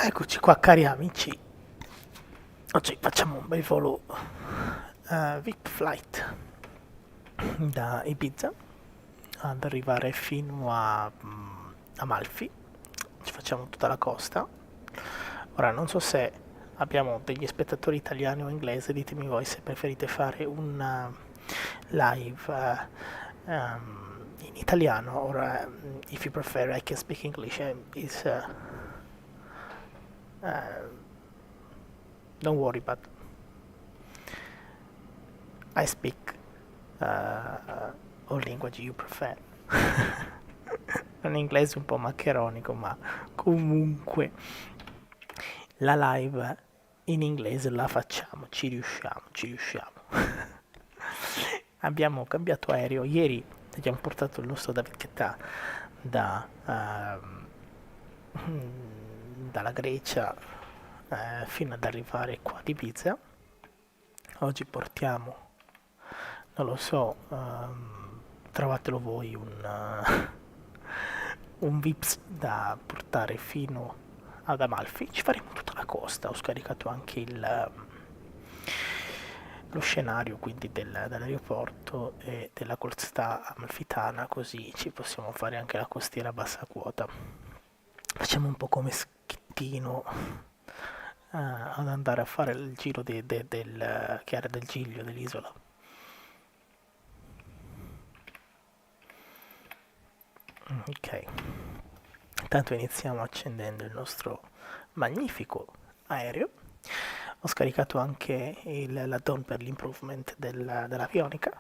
Eccoci qua cari amici, oggi facciamo un bel volo VIP flight da Ibiza ad arrivare fino a Amalfi, ci facciamo tutta la costa. Ora non so se abbiamo degli spettatori italiani o inglesi, ditemi voi se preferite fare un live in italiano or if you prefer I can speak English. Don't worry, but I speak all language you prefer. Un inglese un po' maccheronico, ma comunque la live in inglese la facciamo, ci riusciamo. Abbiamo cambiato aereo, ieri abbiamo portato il nostro David Guetta dalla Grecia fino ad arrivare qua ad Ibiza. Oggi portiamo, non lo so, trovatelo voi un Vips da portare fino ad Amalfi. Ci faremo tutta la costa, ho scaricato anche lo scenario quindi dell'aeroporto e della costa amalfitana, così ci possiamo fare anche la costiera a bassa quota. Facciamo un po' come Schettino ad andare a fare il giro del Giglio dell'isola. Ok, intanto iniziamo accendendo il nostro magnifico aereo. Ho scaricato anche l'add-on per l'improvement dell'avionica,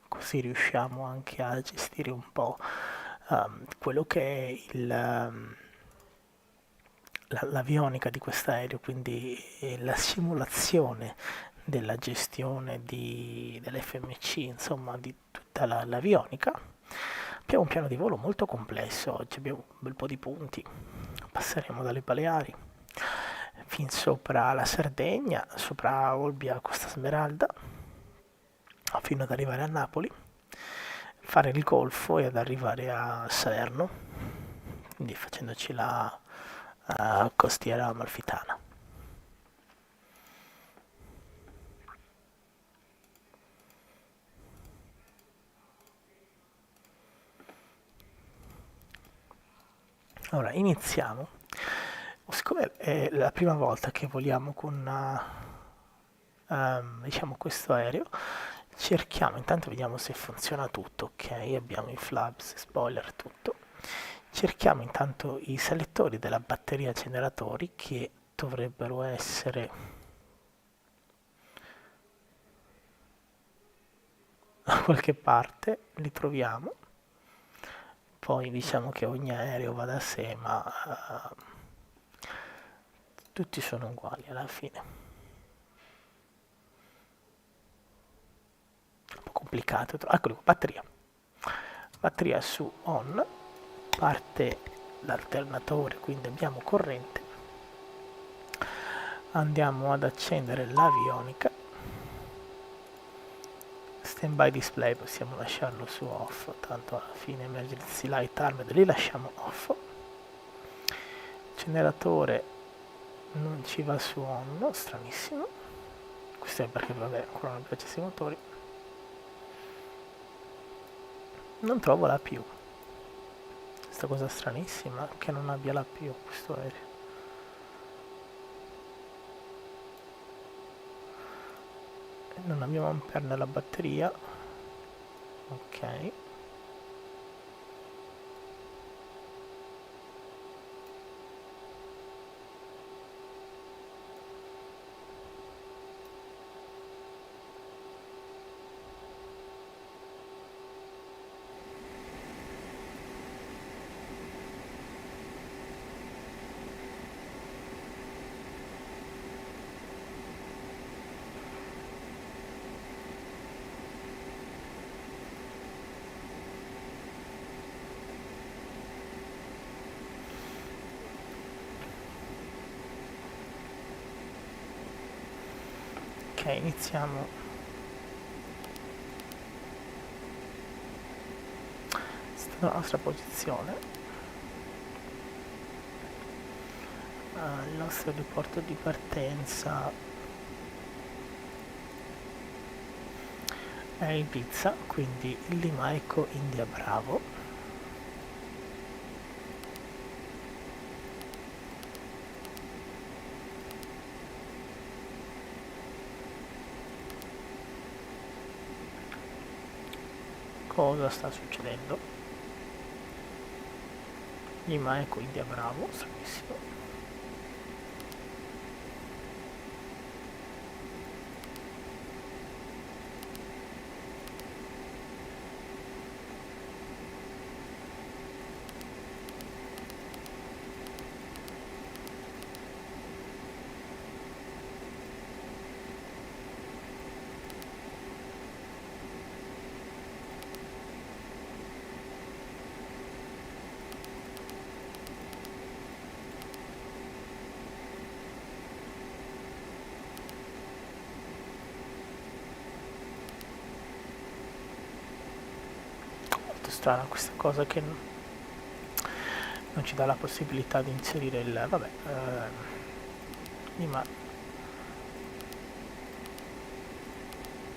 così riusciamo anche a gestire un po' quello che è l'avionica di quest'aereo, quindi la simulazione della gestione dell'FMC, insomma di tutta l'avionica. Abbiamo un piano di volo molto complesso, oggi abbiamo un bel po' di punti, passeremo dalle Baleari fin sopra la Sardegna, sopra Olbia, Costa Smeralda, fino ad arrivare a Napoli, fare il Golfo e ad arrivare a Salerno, quindi facendoci la costiera amalfitana. Allora, iniziamo. Siccome è la prima volta che voliamo con diciamo questo aereo, cerchiamo, intanto vediamo se funziona tutto, ok, abbiamo i flaps, spoiler, tutto. Cerchiamo intanto i selettori della batteria generatori che dovrebbero essere da qualche parte, li troviamo. Poi diciamo che ogni aereo va da sé, ma tutti sono uguali alla fine. Un po' complicato. Eccolo qua, batteria. Batteria su on, parte l'alternatore, quindi abbiamo corrente. Andiamo ad accendere l'avionica. Standby display possiamo lasciarlo su off, tanto alla fine emergency light armed li lasciamo off. Generatore non ci va su on, stranissimo. Questo è perché vabbè ancora non piace i motori. Non trovo la più. Questa cosa stranissima che non abbia la più questo aereo. Non abbiamo ampere nella batteria. Ok. Ok, iniziamo. Questa è la nostra posizione. il nostro riporto di partenza è Ibiza, quindi Lima Eco India Bravo. Cosa sta succedendo? Lima Eco India Bravo, stranissimo. Molto strana questa cosa che non ci dà la possibilità di inserire il... vabbè, Lima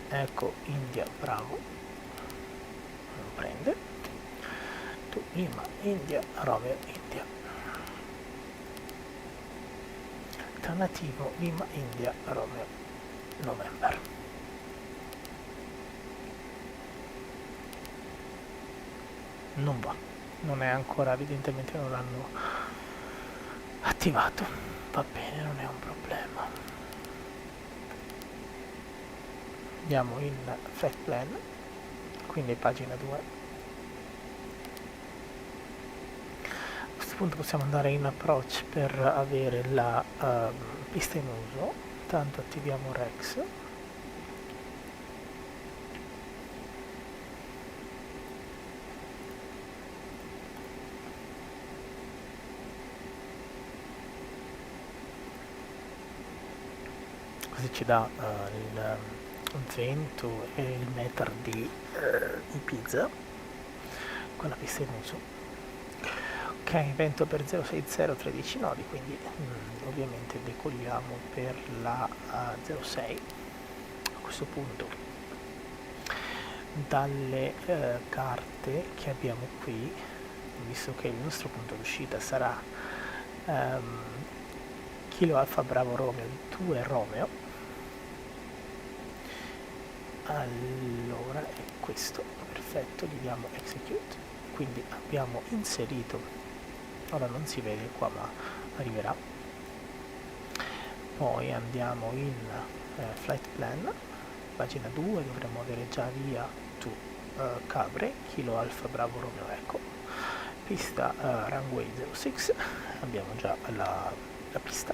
Eco India Bravo, non prende. Tu Lima India Romeo India. Alternativo Lima India Romeo November. Non va, non è ancora, evidentemente non l'hanno attivato. Va bene, non è un problema. Andiamo in Flight Plan, quindi pagina 2. A questo punto possiamo andare in Approach per avere la pista in uso. Intanto attiviamo Rex. Così ci dà il vento e il meter di IBIZA con la pista in uso. Ok, vento per 060 13 nodi, quindi ovviamente decolliamo per la 06. A questo punto dalle carte che abbiamo qui, visto che il nostro punto d'uscita sarà Kilo Alfa Bravo Romeo 2 Romeo, allora è questo, perfetto, gli diamo execute, quindi abbiamo inserito, ora non si vede qua ma arriverà. Poi andiamo in flight plan, pagina 2, dovremmo avere già via to Cabre, Kilo Alfa Bravo Romeo Eco, pista runway 06, abbiamo già la pista.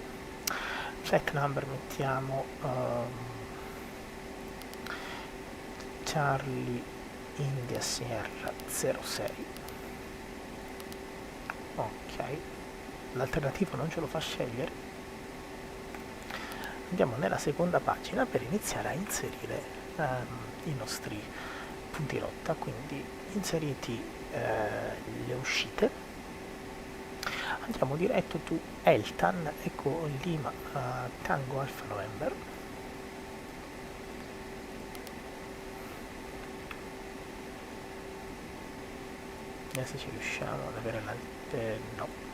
Flight number mettiamo Charlie India Sierra 06. Ok, l'alternativo non ce lo fa scegliere. Andiamo nella seconda pagina per iniziare a inserire i nostri punti rotta, quindi inseriti le uscite. Andiamo diretto to Eltan, ecco Lima Tango Alfa November. Vediamo se ci riusciamo ad avere no.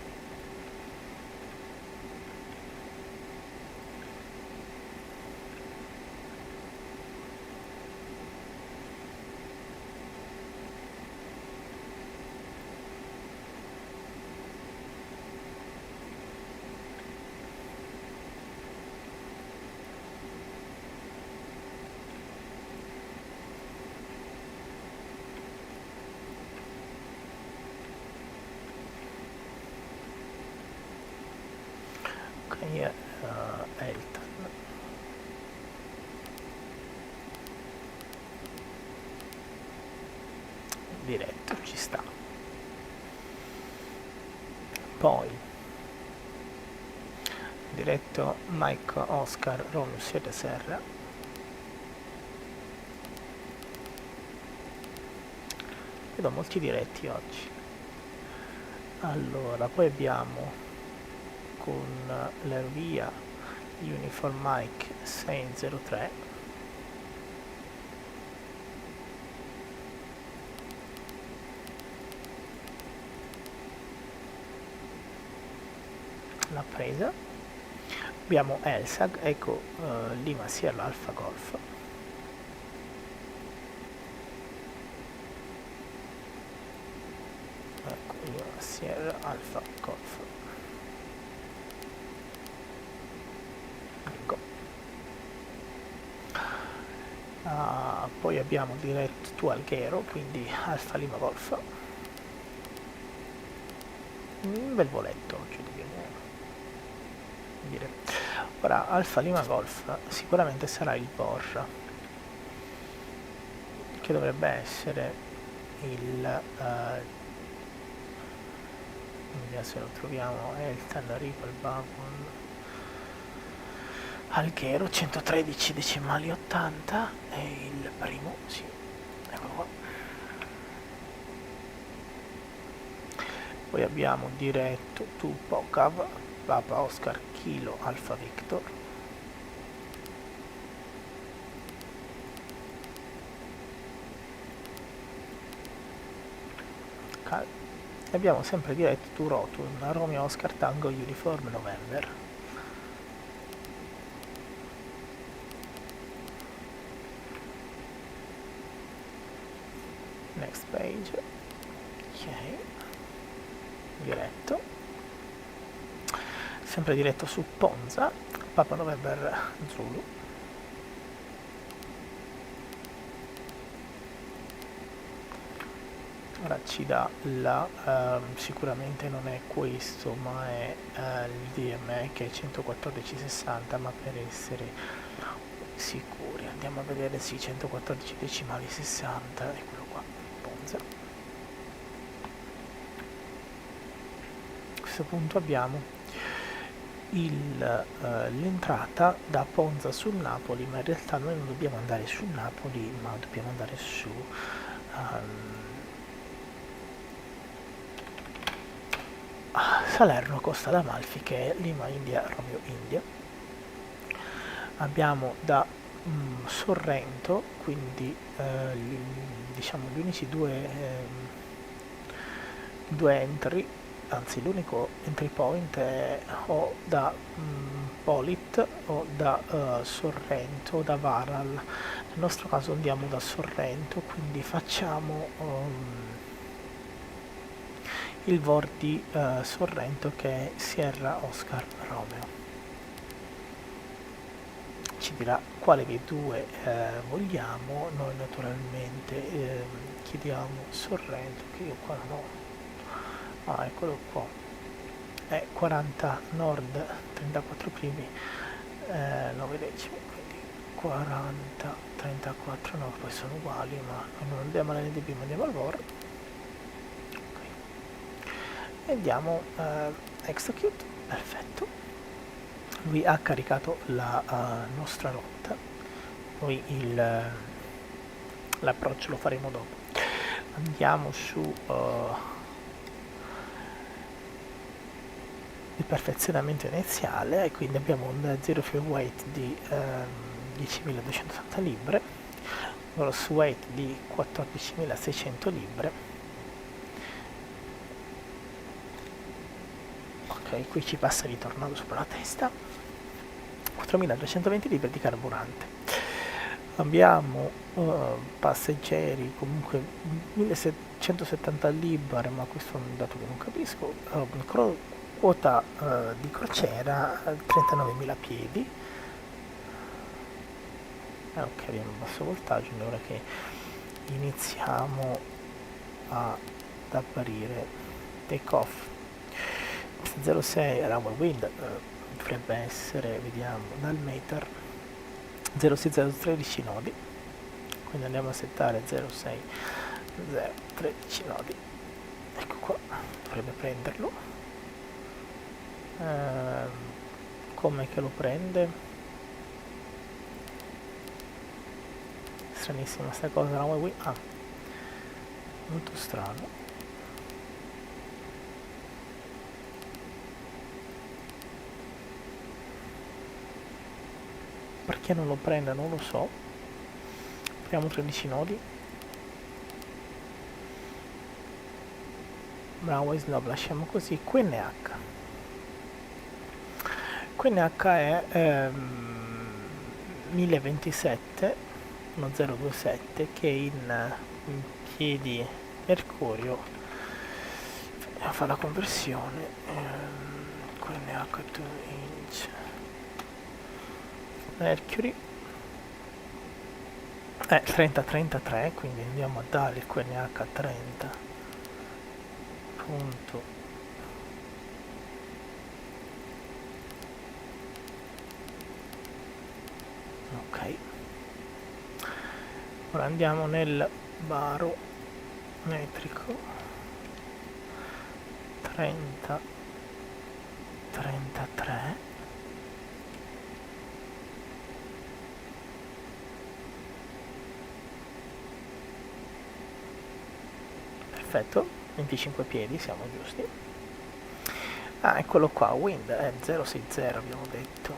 Elton. Diretto, ci sta. Poi diretto Mike Oscar Romeo Sierra Serra. Vedo molti diretti oggi. Allora, poi abbiamo con la via Uniform Mic 603, l'ha presa. Abbiamo ELSAG, ecco Lima Sierra Alfa Golf, ecco Lima Sierra Alfa Golf, ecco. Poi abbiamo direct to Alghero, quindi Alfa Lima Golf, un bel voletto oggi dobbiamo dire. Ora Alfa Lima Golf sicuramente sarà il BOR, che dovrebbe essere il vediamo se lo troviamo, Elton, Ripple, Babon, Alghero 113 decimali 80 è il primo, sì, eccolo qua. Poi abbiamo diretto to Pocav, Papa Oscar Kilo Alfa Victor, e abbiamo sempre diretto to Rotun, Romeo Oscar Tango Uniform November. Next page, ok, diretto, sempre diretto su Ponza, Papa November Zulu. Ora ci dà la, sicuramente non è questo, ma è il DME che è 114,60, ma per essere sicuri andiamo a vedere, sì, 114 decimali 60, eccolo qua, Ponza. A questo punto abbiamo l'entrata da Ponza sul Napoli, ma in realtà noi non dobbiamo andare su Napoli, ma dobbiamo andare su Salerno Costa d'Amalfi, che è Lima India Romeo India. Abbiamo da Sorrento, quindi diciamo gli unici due entry, anzi l'unico entry point è o da Polit o da Sorrento o da Varal. Nel nostro caso andiamo da Sorrento, quindi facciamo il VOR di Sorrento, che è Sierra Oscar Romeo. Ci dirà quale dei due vogliamo. Noi naturalmente chiediamo Sorrento, che io qua non ho. Eccolo qua, è 40 nord, 34 primi, 9 decimi, quindi 40, 34, no, poi sono uguali, ma non andiamo all'NDB, ma andiamo al VOR. E andiamo execute, perfetto. Lui ha caricato la nostra rotta, poi l'approccio lo faremo dopo. Andiamo su il perfezionamento iniziale, e quindi abbiamo un zero fuel weight di 10.280 libbre, gross weight di 14.600 libbre. Ok, qui ci passa ritornando sopra la testa, 4.220 libbre di carburante. Abbiamo passeggeri comunque 1.770 libbre, ma questo è un dato che non capisco. Quota di crociera 39.000 piedi. Ok, abbiamo basso voltaggio, ora che iniziamo ad apparire take off 06 runway wind, dovrebbe essere, vediamo dal meter, 06013 nodi, quindi andiamo a settare 06013 nodi, ecco qua, dovrebbe prenderlo. Come che lo prende? Stranissima sta cosa, runway wind, molto strano. perché non lo prende non lo so. Apriamo 13 nodi. Bravo Slob, lasciamo così. QNH. QNH è 1027 1027 che in piedi mercurio fa la conversione. QNH 2 inch Mercury 3033, quindi andiamo a dare il QNH 30 punto ok. Ora andiamo nel baro metrico 30 33 perfetto, 25 piedi, siamo giusti. Ah, eccolo qua, wind è 060 abbiamo detto,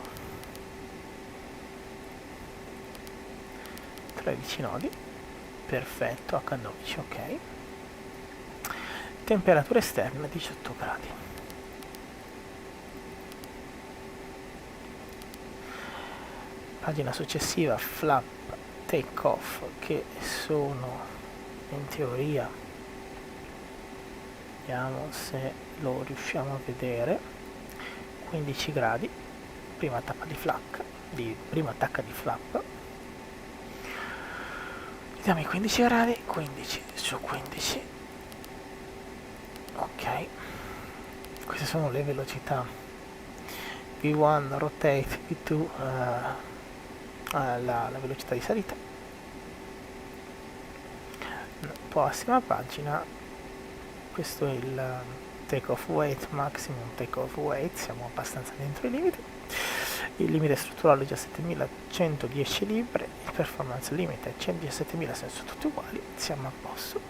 13 nodi, perfetto, H12, ok. Temperatura esterna 18 gradi. Pagina successiva, flap take off, che sono in teoria, vediamo se lo riusciamo a vedere, 15 gradi, prima tappa di flap, prima attacca di flap. Vediamo i 15 gradi, 15 su 15, ok. Queste sono le velocità V1 rotate, V2 la velocità di salita. Prossima pagina, questo è il take off weight, maximum take off weight, siamo abbastanza dentro i limiti. Il limite strutturale è già 7110 libbre, il performance limite è 117.000, se sono tutti uguali, siamo a posto.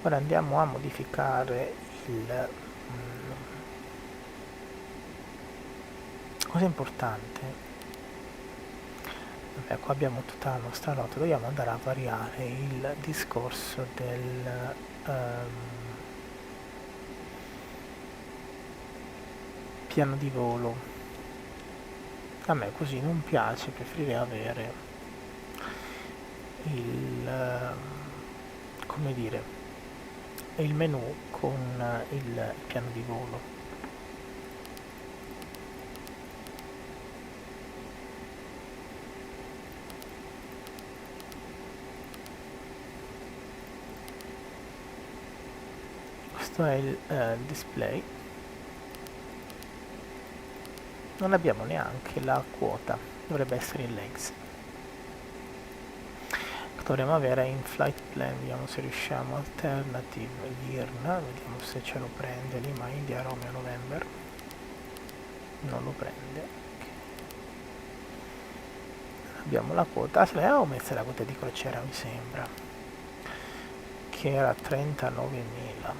Ora andiamo a modificare il cosa importante. Vabbè, qua abbiamo tutta la nostra nota, dobbiamo andare a variare il discorso del piano di volo. A me così non piace, preferirei avere il come dire, il menu con il piano di volo. Questo è il display. Non abbiamo neanche la quota, dovrebbe essere in legs. Dovremmo avere in flight plan, vediamo se riusciamo, alternative LIRN, vediamo se ce lo prende, Lima India Romeo November, non lo prende. Okay. Abbiamo la quota, se l'avevamo messa la quota di crociera mi sembra, che era 39.000.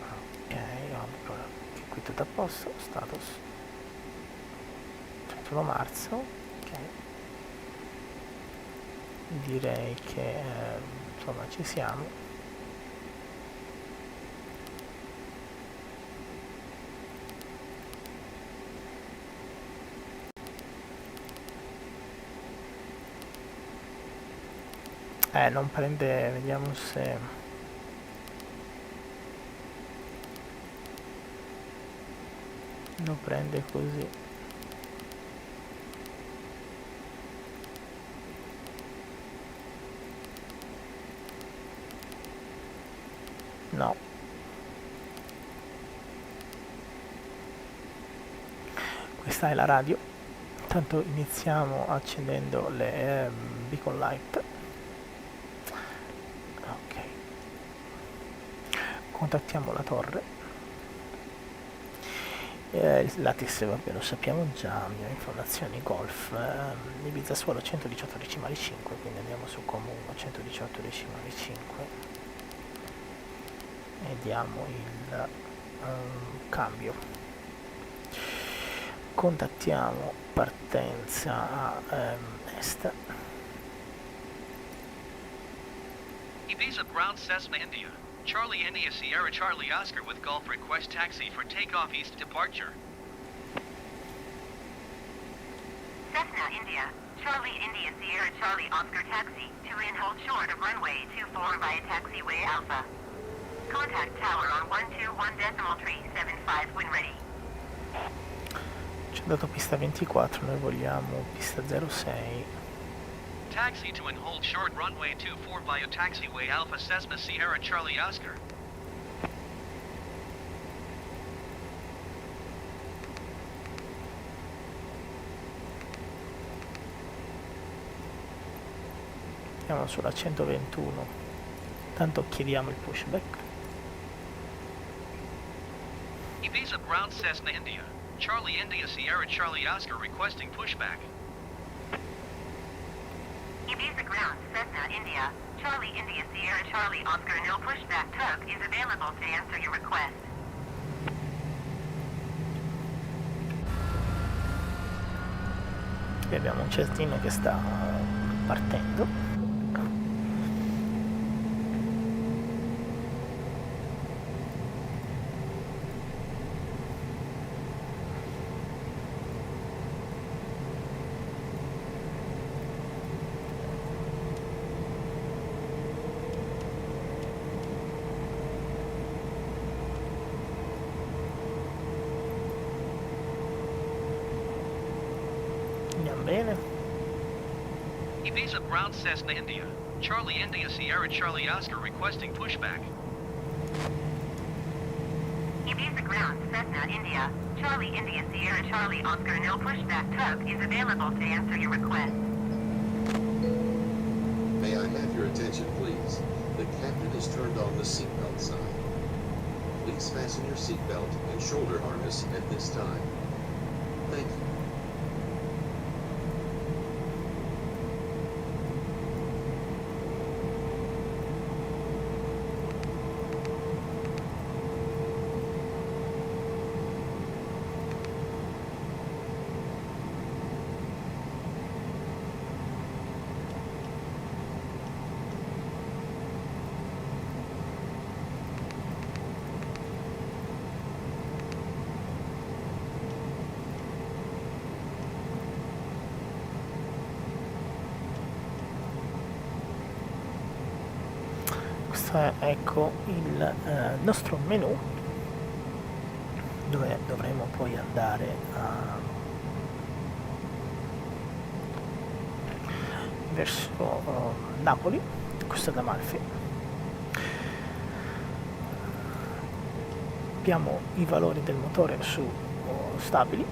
Ok, allora, che qui tutto a posto, status 31 marzo, ok. Direi che insomma ci siamo. Non prende, vediamo se lo prende così. No. Questa è la radio. Intanto iniziamo accendendo le beacon light. Ok. Contattiamo la torre. L'ATIS, vabbè, lo sappiamo già, informazioni golf, Ibiza suolo 118 decimali 5, quindi andiamo su comune 118 decimali 5 e diamo il cambio. contattiamo partenza a est. IBIZA ground Cessna India. Charlie India Sierra Charlie Oscar with Gulf request taxi for takeoff east departure. Cessna India. Charlie India Sierra Charlie Oscar taxi to in hold short of runway 24 via taxiway Alpha. Contact tower on 121.375 when ready. Ci ha dato pista 24, noi vogliamo pista 06. Taxi to and hold short runway 24 via taxiway Alpha Cessna Sierra Charlie Oscar. Andiamo sulla 121, tanto chiediamo il pushback. IBIZA ground Cessna India. Charlie India Sierra Charlie Oscar requesting pushback. IBIZA ground Cessna India. Charlie India Sierra Charlie Oscar no pushback tug is available to answer your request. Qui abbiamo un cestino che sta partendo. Bene. IBIZA ground Cessna India. Charlie India Sierra Charlie Oscar requesting pushback. IBIZA ground Cessna India. Charlie India Sierra Charlie Oscar no pushback tug is available to answer your request. May I have your attention, please? The captain has turned on the seatbelt sign. Please fasten your seatbelt and shoulder harness at this time. Thank you. Ecco il nostro menu, dove dovremo poi andare verso Napoli. Questo è ad Amalfi. Abbiamo i valori del motore su stabili.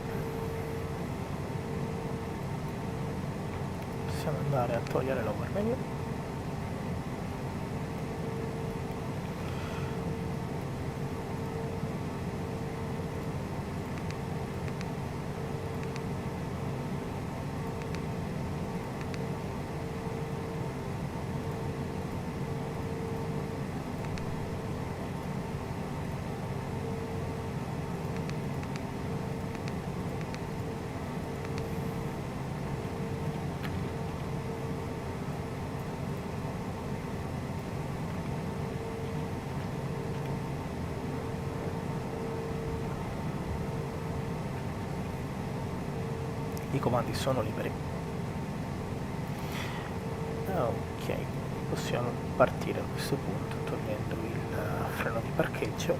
Possiamo andare a togliere l'over menu. I comandi sono liberi. Ok, possiamo partire a questo punto togliendo il freno di parcheggio,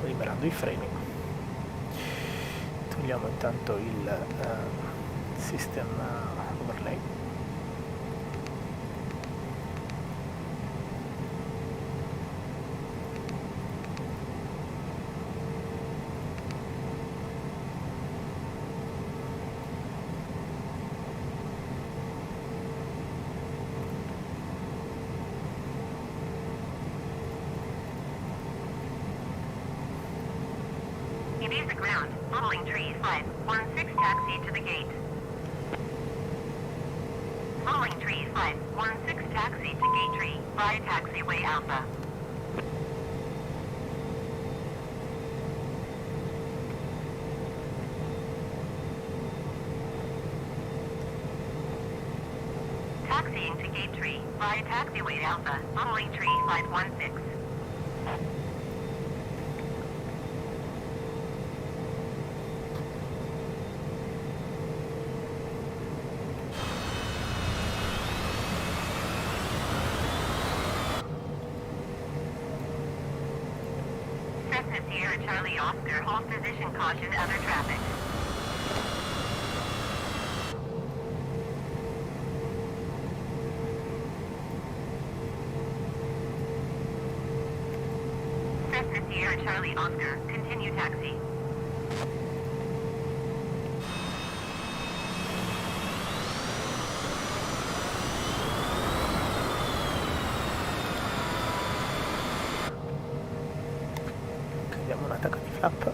liberando i freni. Togliamo intanto il system overlay. IBIZA ground, following tree 516 taxi to the gate. Following tree 516 taxi to gate tree via taxiway Alpha. Via taxiway Alpha, following tree 516. Cessna Sierra Charlie Oscar, hold position, caution other traffic. Cessna Sierra Charlie Oscar, continue taxi. Abbiamo un attacco di flap.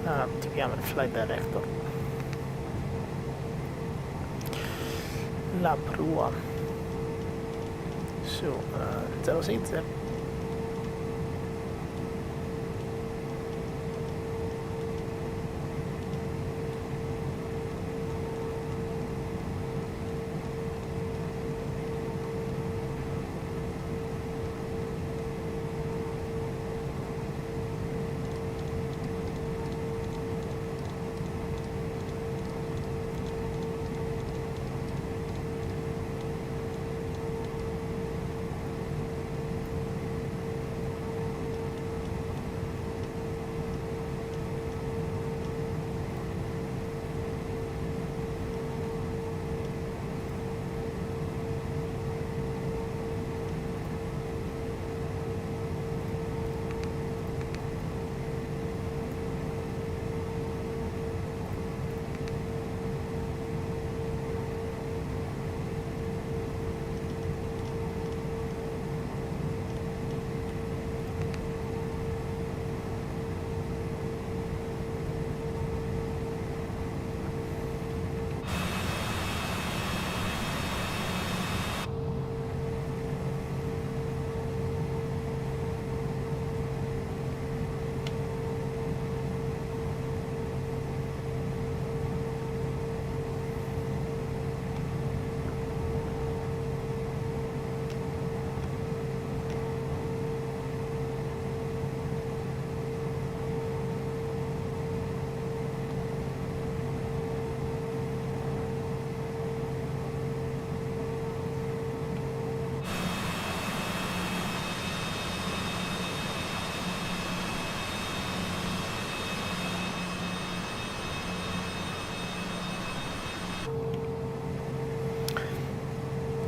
Attiviamo il flight director. La prua su 060.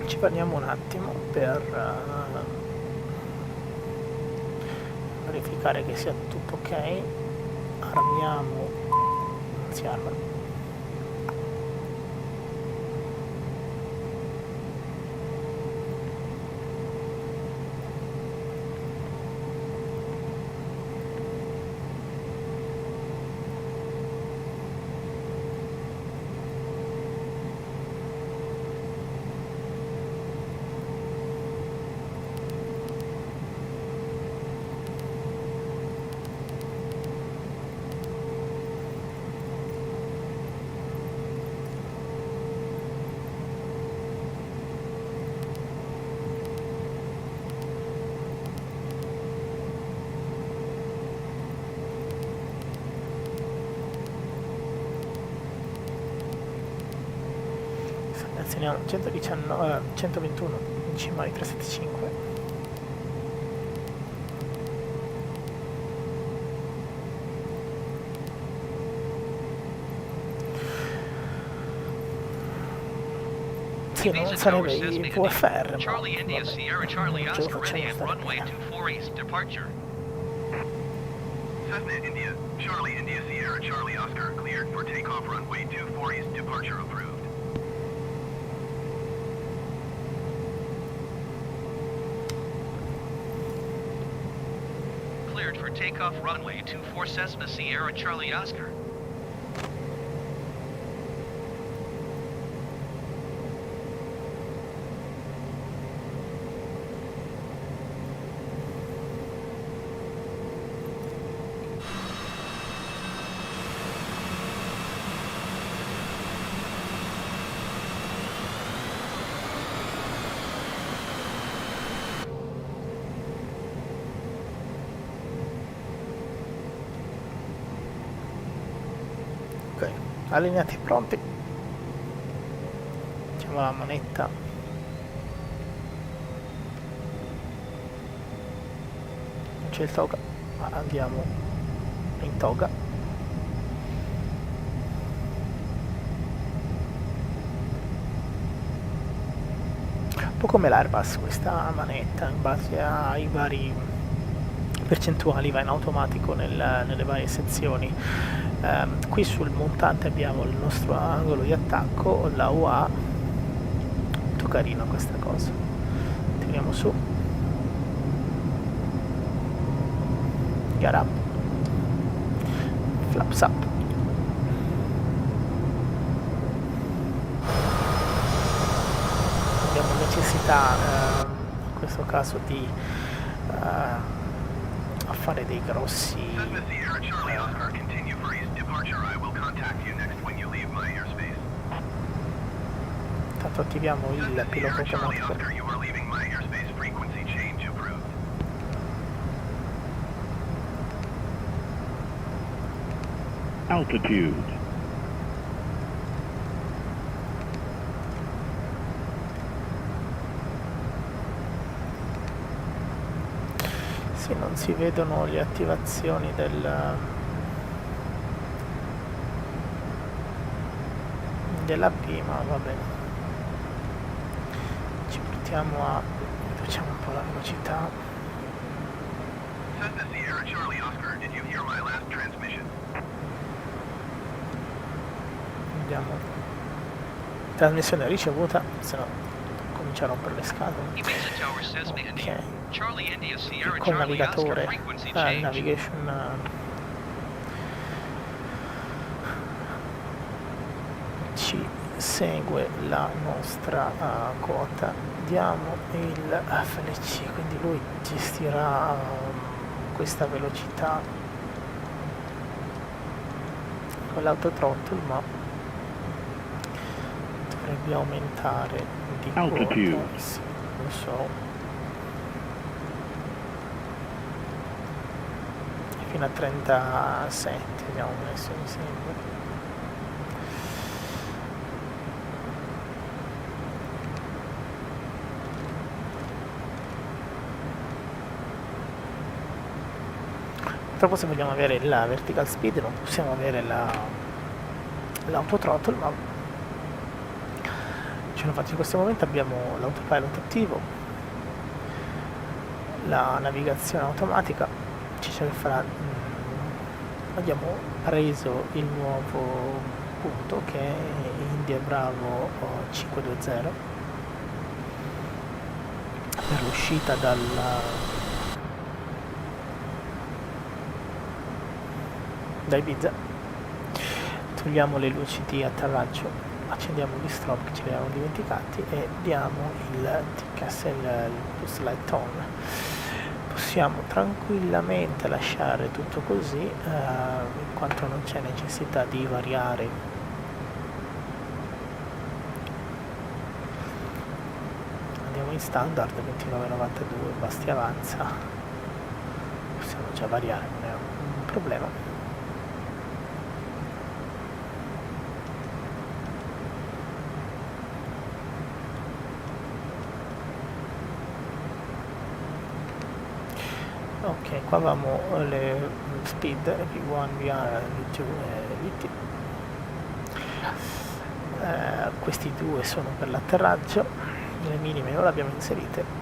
Ci fermiamo un attimo per verificare che sia tutto ok. Armiamo, non si arma. Selezioniamo 119, 121 in cima ai 375. Sì, non sarebbe i VFR, Charlie ma India Sierra Charlie non ce lo Oscar ready facciamo at stare runway bene. 24 East departure. Cessna India, Charlie India Sierra Charlie Oscar cleared for takeoff runway 24 East departure approved. Cleared for takeoff runway 24 Cessna Sierra Charlie Oscar. allineati e pronti. Mettiamo la manetta. Non c'è il toga, ma andiamo in toga. Un po' come l'Airbus questa manetta, in base ai vari percentuali va in automatico nelle varie sezioni. Qui sul montante abbiamo il nostro angolo di attacco, la UA, molto carino questa cosa. Tiriamo su, gear up, flaps up. Abbiamo necessità in questo caso di fare dei grossi Cessna Sierra Charlie Oscar, continue for east departure. I will contact you next when you leave my airspace. intanto attiviamo il Cessna pilota Sierra Charlie automatico. Oscar, you are leaving my airspace. Frequency change approved. Altitude. Sì, non si vedono le attivazioni della B, ma va bene. Ci portiamo a riduciamo un po' la velocità. Cessna Sierra Charlie Oscar, did you hear my last transmission? Andiamo. Trasmissione ricevuta, se no comincia a rompere le scatole. IBIZA Tower Cessna India. Ok. Charlie India Sierra Col Charlie Oscar navigatore, frequency il change. navigation ci segue la nostra quota, diamo il FLC, quindi lui gestirà questa velocità con l'autothrottle, ma dovrebbe aumentare di Altitude. quota, sì, lo so. Fino a 37 abbiamo messo, mi sembra. Purtroppo se vogliamo avere la vertical speed non possiamo avere l'autothrottle, ma ce lo faccio in questo momento. Abbiamo l'autopilot attivo, la navigazione automatica, ci ce ne farà. Abbiamo preso il nuovo punto che è India Bravo 520 per l'uscita da IBIZA. Togliamo le luci di atterraggio, accendiamo gli strobe che ce li avevamo dimenticati e diamo il TCAS, il boost light on. Possiamo tranquillamente lasciare tutto così, in quanto non c'è necessità di variare andiamo in standard 29,92, basti avanza, possiamo già variare, non è un problema. Ok, qua avevamo le speed V1, VR, V2 e VT. Questi due sono per l'atterraggio, le minime non le abbiamo inserite.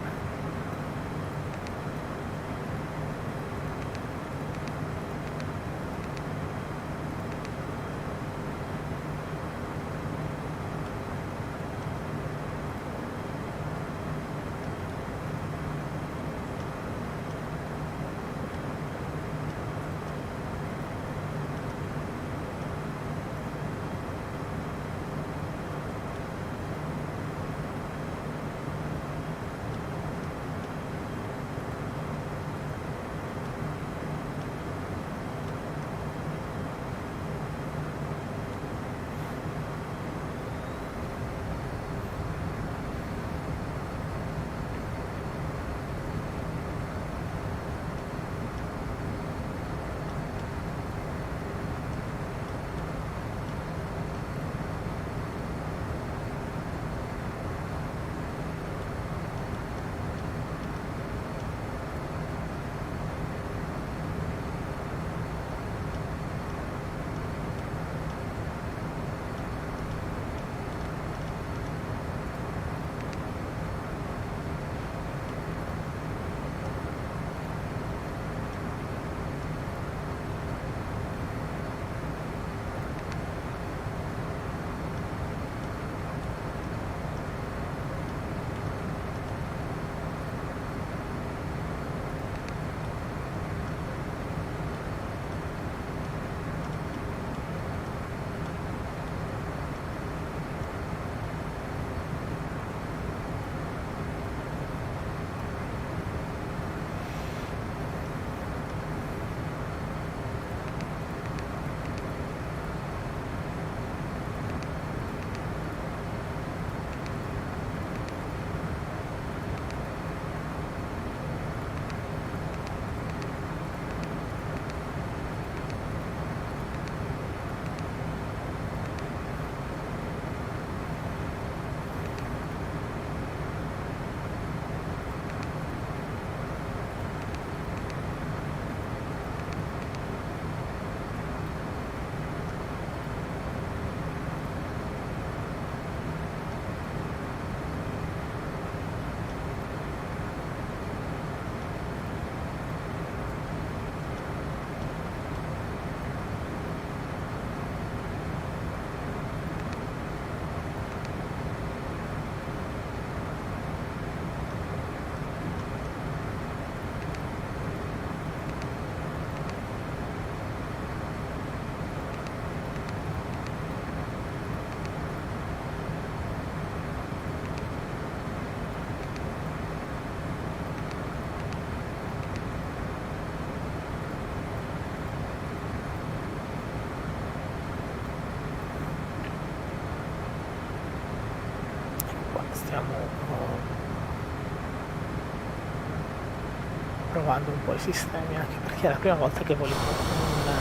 provando un po' i sistemi, anche perché è la prima volta che volevo un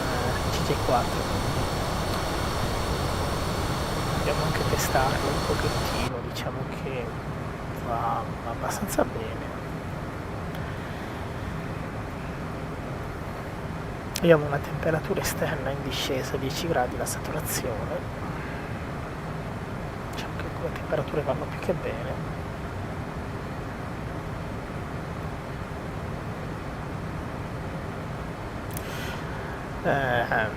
CJ4. Dobbiamo anche testarlo un pochettino, diciamo che va abbastanza bene. Abbiamo una temperatura esterna in discesa, 10 gradi la saturazione, diciamo che le temperature vanno più che bene. La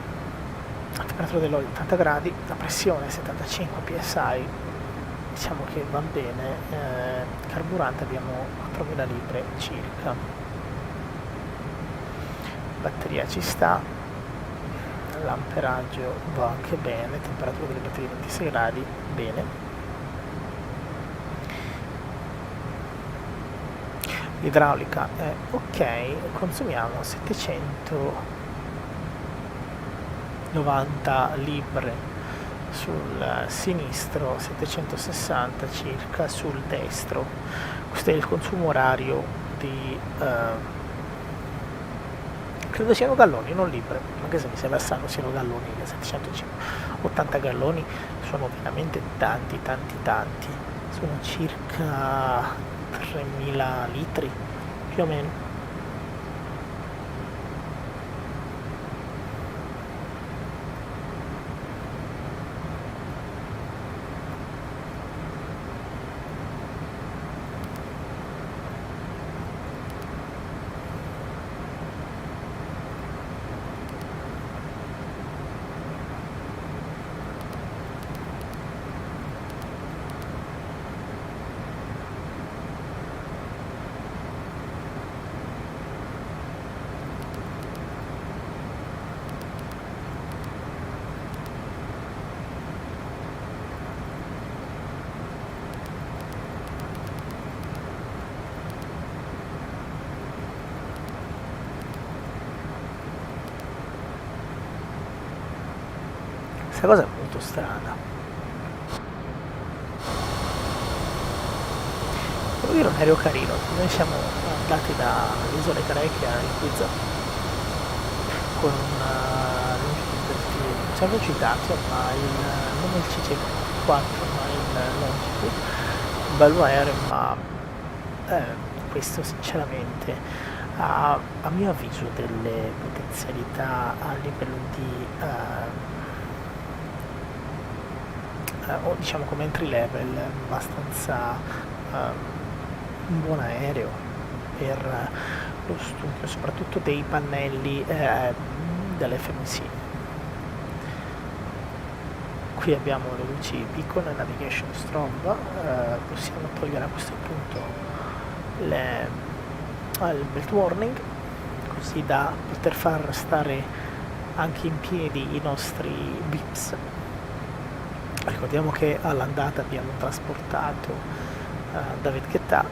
temperatura dell'olio 80 gradi, la pressione 75 psi, diciamo che va bene. Carburante abbiamo 4000 libre circa, batteria ci sta, l'amperaggio va anche bene, temperatura delle batterie 26 gradi, bene. L'idraulica è ok, consumiamo 790 libre sul sinistro, 760 circa sul destro. Questo è il consumo orario di credo siano galloni, non libre, anche se mi sembra strano siano galloni, 780 galloni sono veramente tanti, sono circa 3000 litri più o meno. Questa cosa è molto strana. Devo dire un aereo carino. Noi siamo andati dalle isole greche a IBIZA con una longitude, ci avevo citato, ma non il CC4 ma il longitude, un bello aereo, ma questo sinceramente ha a mio avviso delle potenzialità a livello di o diciamo come entry level abbastanza un buon aereo per lo studio soprattutto dei pannelli dell'FMC. Qui abbiamo le luci beacon e navigation strobe, possiamo togliere a questo punto il belt warning, così da poter far stare anche in piedi i nostri bips. Ricordiamo che all'andata abbiamo trasportato David Guetta,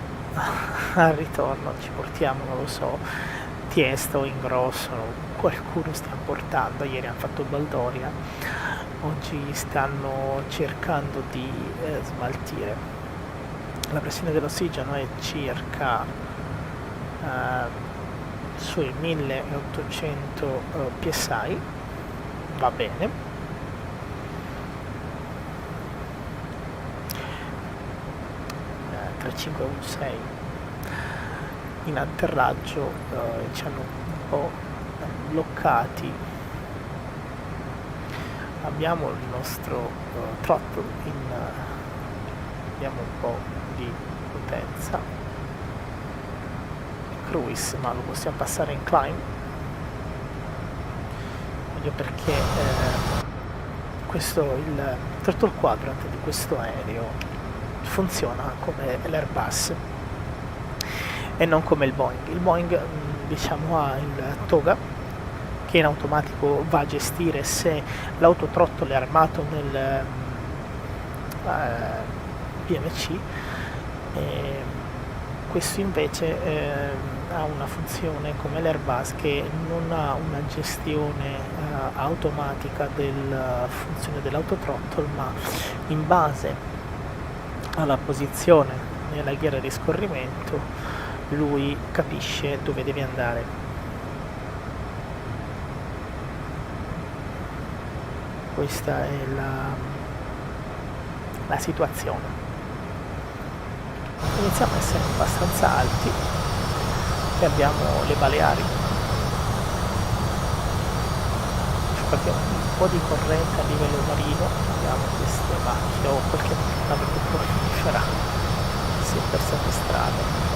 al ritorno ci portiamo, non lo so, Tiesto, Ingrosso, qualcuno stiamo portando, ieri hanno fatto Baldoria, oggi stanno cercando di smaltire. La pressione dell'ossigeno è circa sui 1800 psi, va bene. 3516 in atterraggio ci hanno un po' bloccati. Abbiamo il nostro throttle abbiamo un po' di potenza, cruise, ma lo possiamo passare in climb, meglio perché il throttle quadrant di questo aereo funziona come l'Airbus e non come il Boeing. Il Boeing diciamo ha il toga che in automatico va a gestire se l'autotrottle è armato nel PMC, e questo invece ha una funzione come l'Airbus che non ha una gestione automatica della funzione dell'autotrottle, ma in base alla posizione nella ghiera di scorrimento lui capisce dove devi andare. Questa è la situazione. Iniziamo a essere abbastanza alti e abbiamo le Baleari. Abbiamo un po' di corrente a livello marino, abbiamo queste macchine o qualche nave petrolifera che si è persa per strada.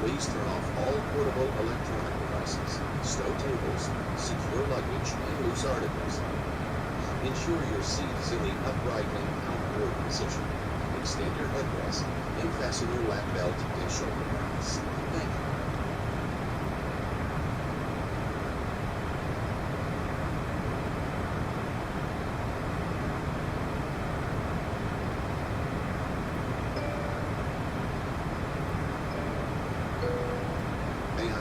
Please turn off all portable electronic devices, stow tables, secure luggage, and loose articles. Ensure your seat is in the upright and outboard position. Extend your headrest and fasten your lap belt and shoulder harness. Thank you. May I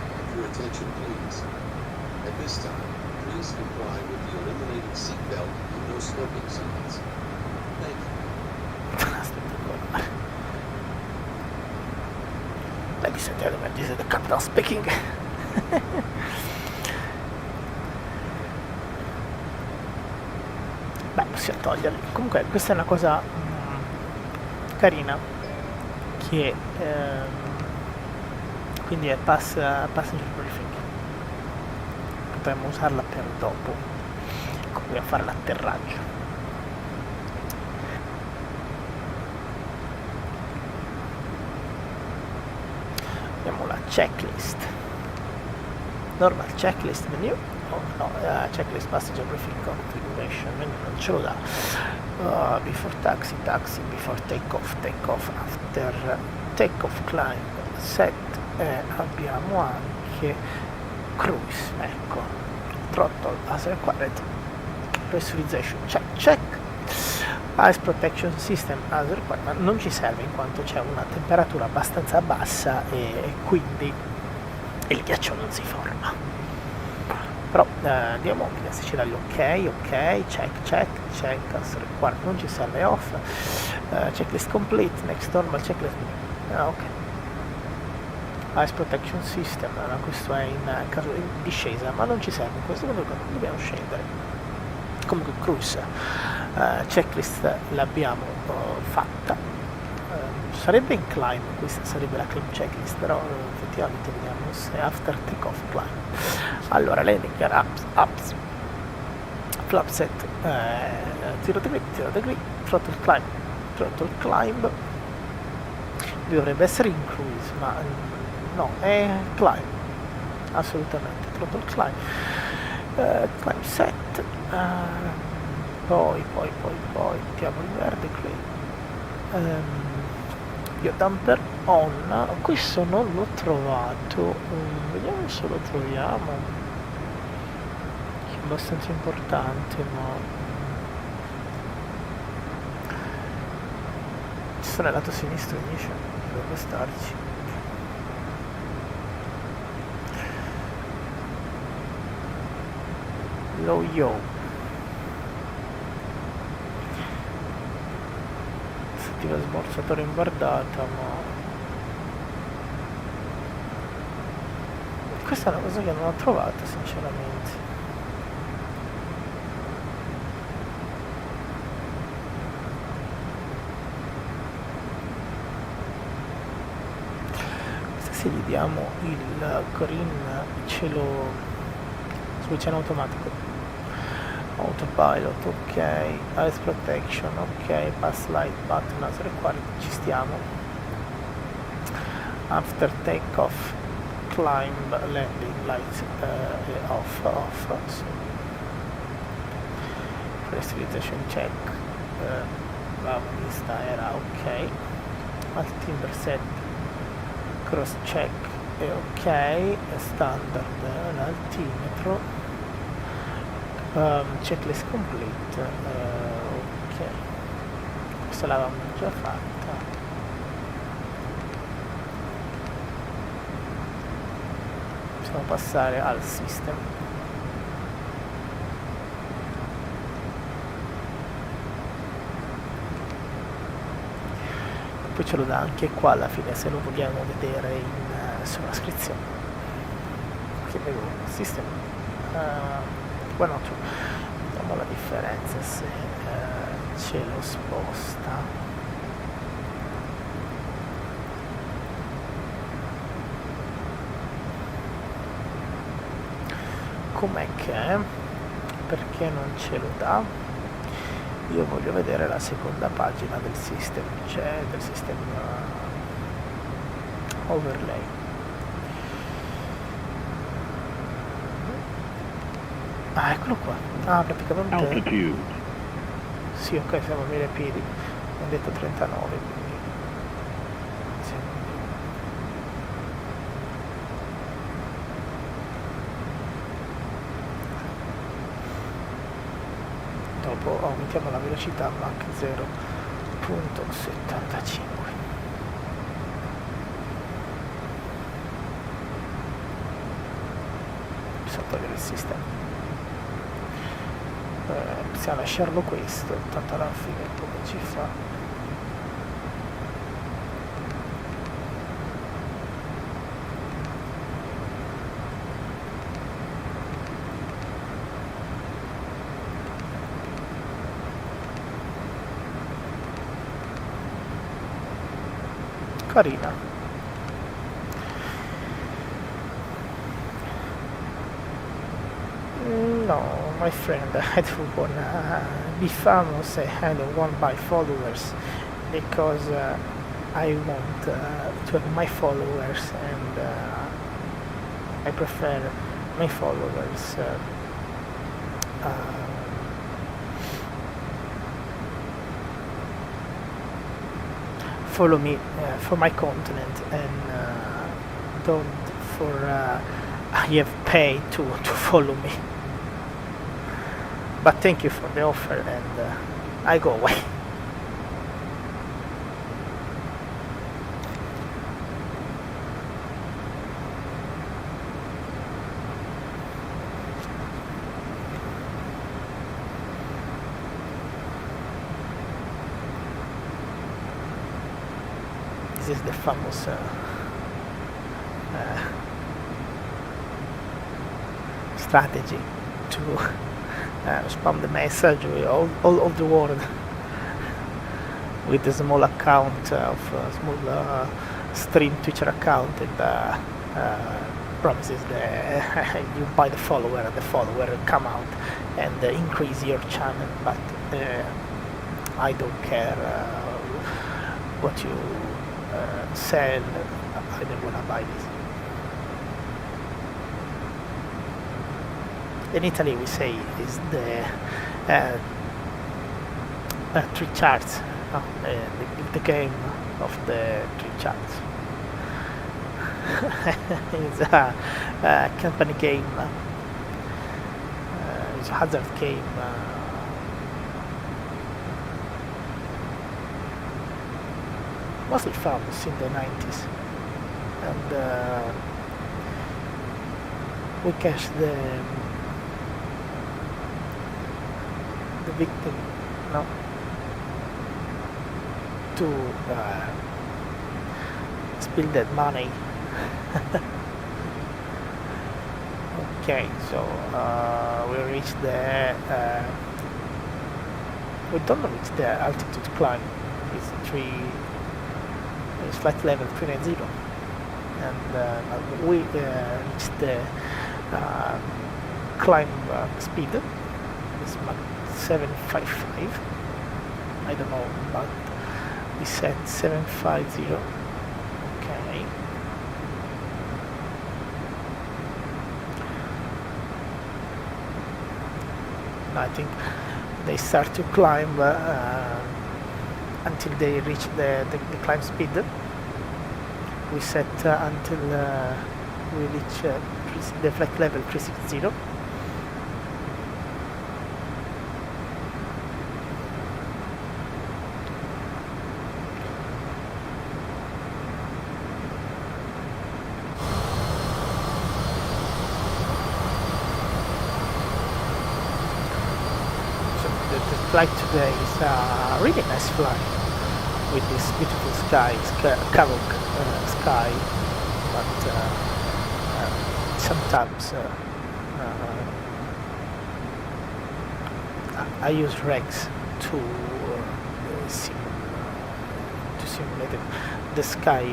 Attention please. At this time, please comply with the illuminated seatbelt and no smoking signs. Thank you. Aspetta ancora. Ladies and gentlemen, this is the captain speaking. Beh, possiamo toglierli. Comunque questa è una cosa carina, che quindi è passenger briefing. Potremmo usarla per dopo, come a fare l'atterraggio. Abbiamo la checklist, normal checklist menu, checklist passenger briefing configuration menu, non ce lo dà. Before taxi, before take off, after take off, climb, set, e abbiamo anche cruise, ecco, throttle as required, pressurization check, ice protection system as required, ma non ci serve in quanto c'è una temperatura abbastanza bassa e quindi il ghiaccio non si forma. Però andiamo se ci dà gli ok, check as required, non ci serve off, checklist complete, next normal checklist, ok. Ice protection system, questo è in caso di discesa, ma non ci serve in questo momento, dobbiamo scendere. Comunque cruise, checklist l'abbiamo fatta, sarebbe in climb, questa sarebbe la climb checklist, però effettivamente vediamo se after take off climb. Allora landing gear ups, flap set 0 degree, throttle climb, dovrebbe essere in cruise, ma no, è climb, assolutamente, throttle climb set, poi mettiamo il verde qui, io damper on, questo non l'ho trovato, vediamo se lo troviamo, è abbastanza importante, ma ci sta nel lato sinistro invece, dovrebbe starci. Low yo, attiva smorzatore imbardata, ma questa è una cosa che non ho trovato sinceramente. Se gli diamo il green cielo switch in automatico, autopilot, ok, ice protection, ok, pass light button as required, ci stiamo. After take off climb, landing lights off, so. Pressurization check, la lista era ok, altimeter set, cross check è ok, standard l'altimetro, checklist complete, ok, questa l'avevamo già fatta. Possiamo passare al system. Poi ce lo dà anche qua alla fine se lo vogliamo vedere in sovrascrizione, che vedo system 102, vediamo la differenza se ce lo sposta. Com'è che è? Perché non ce lo dà? Io voglio vedere la seconda pagina del system, c'è del system overlay. Ah, eccolo qua. Ah, praticamente Altitude. sì, ok, siamo a 1000 piedi, ho detto 39, quindi siamo dopo aumentiamo la velocità Mach 0.75. possiamo togliere il sistema. Possiamo lasciarlo questo, tanto alla fine come ci fa. Carina. No, my friend, I don't wanna be famous. I don't want my followers because I want to have my followers, and I prefer my followers follow me for my content, and don't for I have paid to follow me. But thank you for the offer, and I go away. This is the famous strategy to spam the message with all the world with a small account of small stream Twitter account, and promises that you buy the follower, and the follower come out and increase your channel. But I don't care what you sell. I don't wanna buy this. In Italy we say is the three charts, the game of the three charts. It's a company game, it's a hazard game. Mostly famous in the 90s, and we catch the victim, no, to spill that money. Okay, so we reach the we don't reach the altitude climb. It's flight level 390, and we reach the climb speed. It's Mach 755. I don't know, but we set 750. Okay. I think they start to climb until they reach the climb speed. We set until we reach the flight level 360. Flight today is a really nice flight with this beautiful sky, Kavok sky, but sometimes I use regs to simulate the sky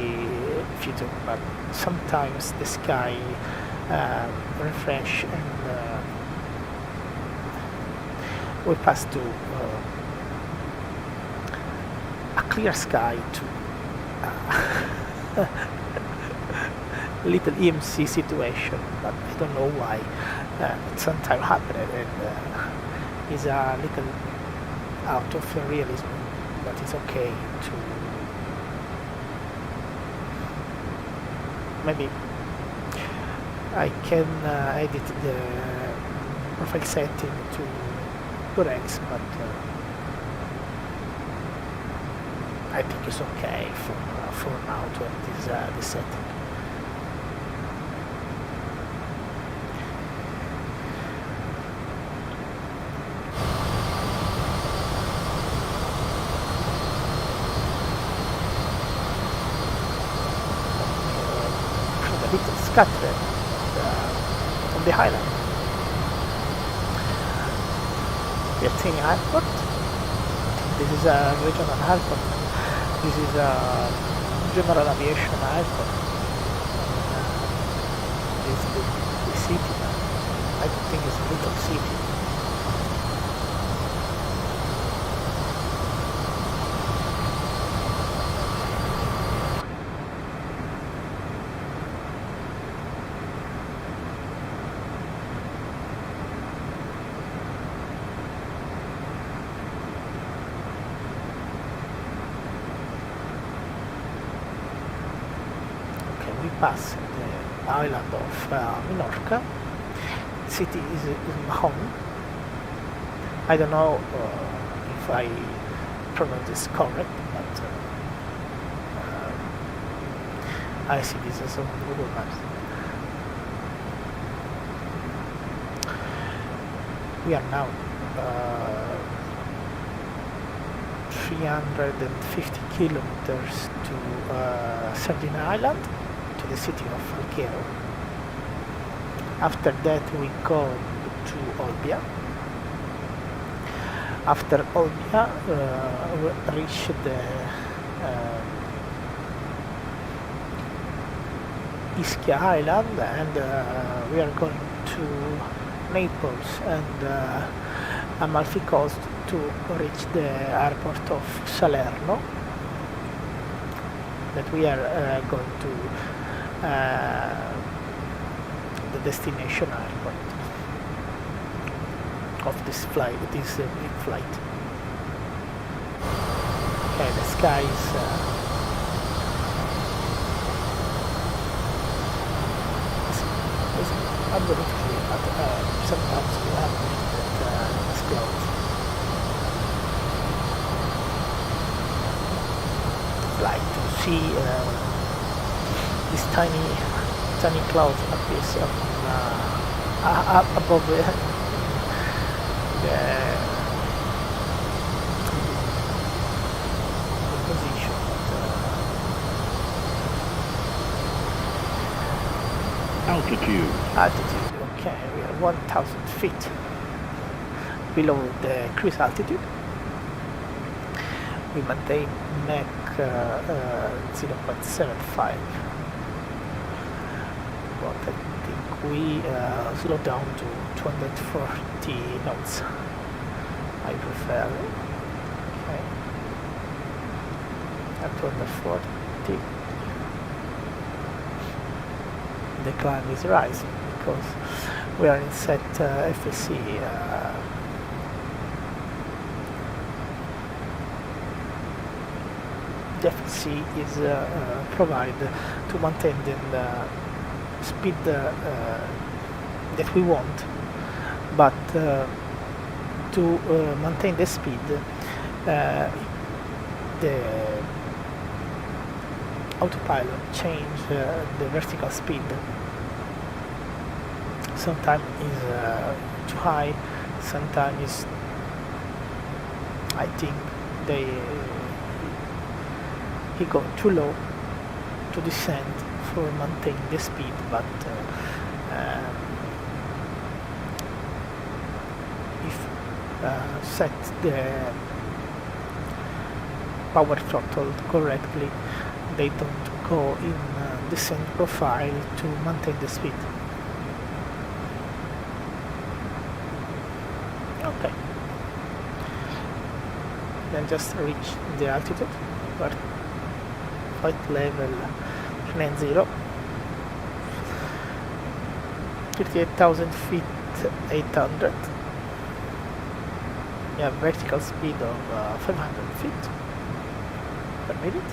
future, but sometimes the sky refresh, and we pass to a clear sky to little EMC situation, but I don't know why. It sometimes happened, and is a little out of realism, but it's okay to maybe I can edit the profile setting to Rex, but I think it's okay for now to have this setting. on the island. We are seeing airport. This is a regional airport. This is a general aviation airport. This is the city. I think it's a little city. We pass the island of Minorca. City is Mahon. I don't know if I pronounce this correct, but I see this as on Google Maps. We are now 350 kilometers to Sardinia Island, to the city of Alghero. After that we go to Olbia. After Olbia we reach the Ischia Island, and we are going to Naples and Amalfi Coast to reach the airport of Salerno, that we are going to the destination airport of this flight, this big flight. Okay, the sky is absolutely clear, but sometimes we have that it's clouds. Like to see this tiny cloud appears above the position. Altitude. Okay, we are 1,000 feet below the cruise altitude. We maintain Mach 0.75. But I think we slow down to 240 knots. I prefer. Okay. At 240. The climb is rising because we are in set FSC. The FSC is provided to maintain the speed that we want, but to maintain the speed, the autopilot change the vertical speed. Sometimes is too high, sometimes is, I think he go too low to descend for maintain the speed, but if set the power throttle correctly, they don't go in descent profile to maintain the speed. Okay. Then just reach the altitude, but flight level 90, 38,000 feet, 800. We have vertical speed of 500 feet per minute.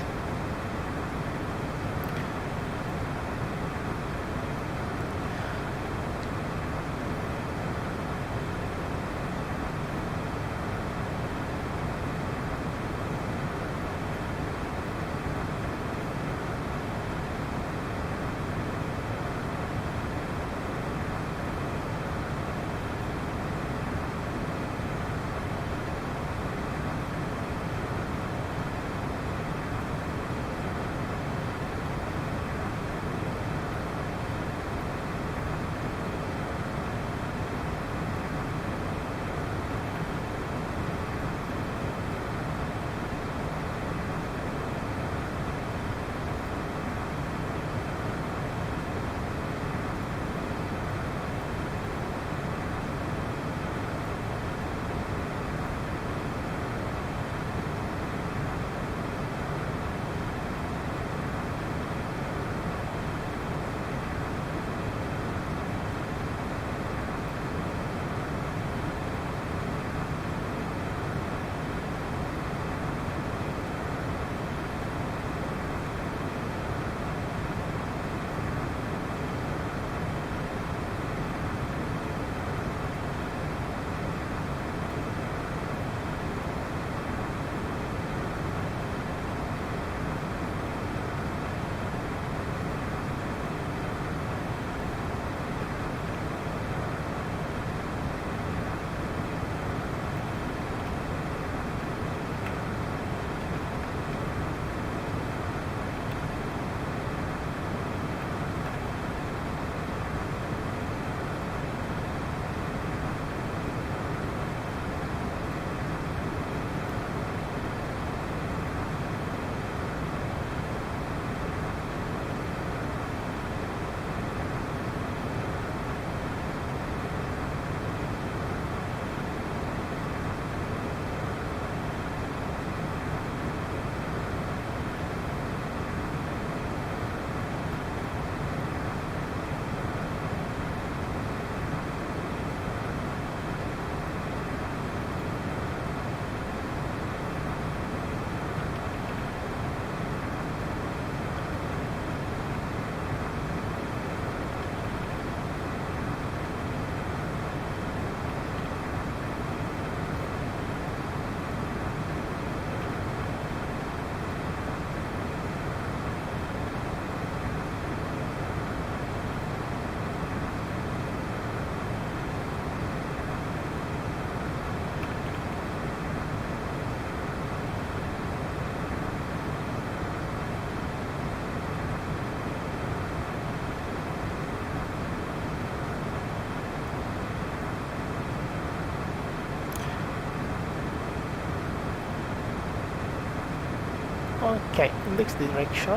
Okay, in this direction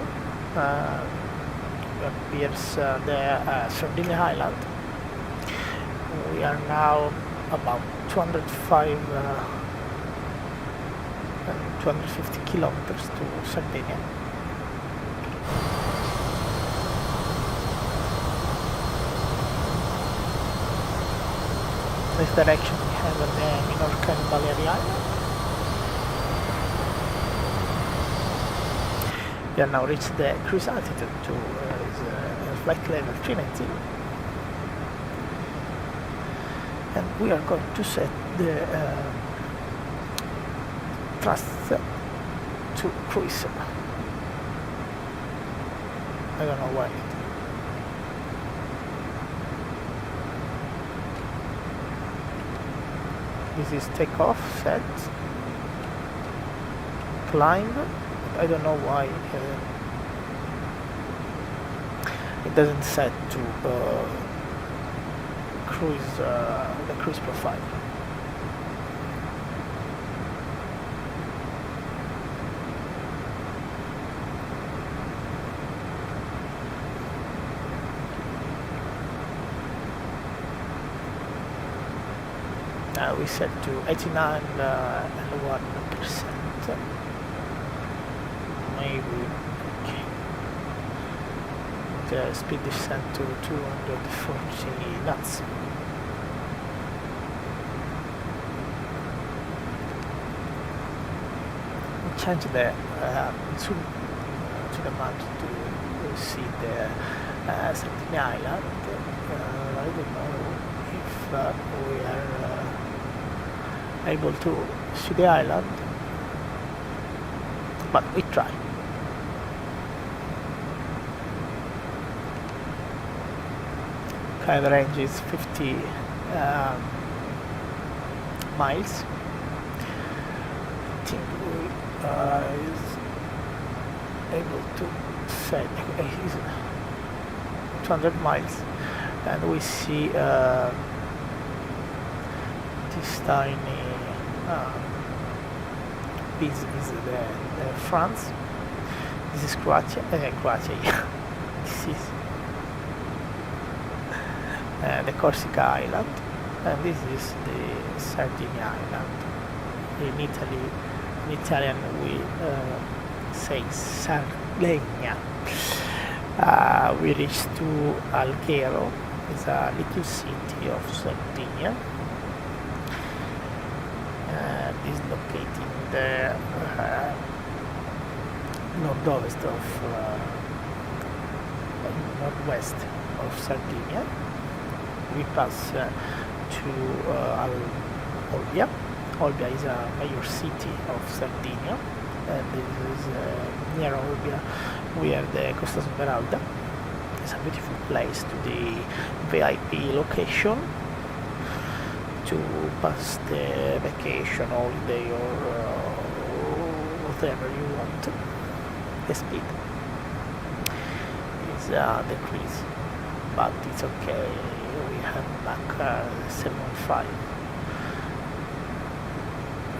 appears the Sardinia Island. We are now about 250 kilometers to Sardinia. In this direction we have the Minorca and Balearic Island. We have now reached the cruise altitude to flight level 390, and we are going to set the thrust to cruise. I don't know why. This is takeoff, set, climb. I don't know why it doesn't set to cruise the cruise profile. We set to 89.1%. Maybe okay. The speed is set to 240 knots. We change the zoom to the map to see the Sardinia Island. I don't know if we are able to see the island, but we try. Okay, the range is 50 miles. I think we is able to set 200 miles, and we see this tiny this is the France. This is Croatia. Croatia, yeah. This is the Corsica Island, and this is the Sardinia Island. In Italy, in Italian we say Sardegna. We reached to Alghero. It's a little city of Sardinia. Is located in the northwest of Sardinia. We pass to Olbia. Olbia is a major city of Sardinia, and this is near Olbia we have the Costa Smeralda. It's a beautiful place to the VIP location to pass the vacation, holiday, or whatever you want. The speed is decreased, but it's okay. We have back 7.5.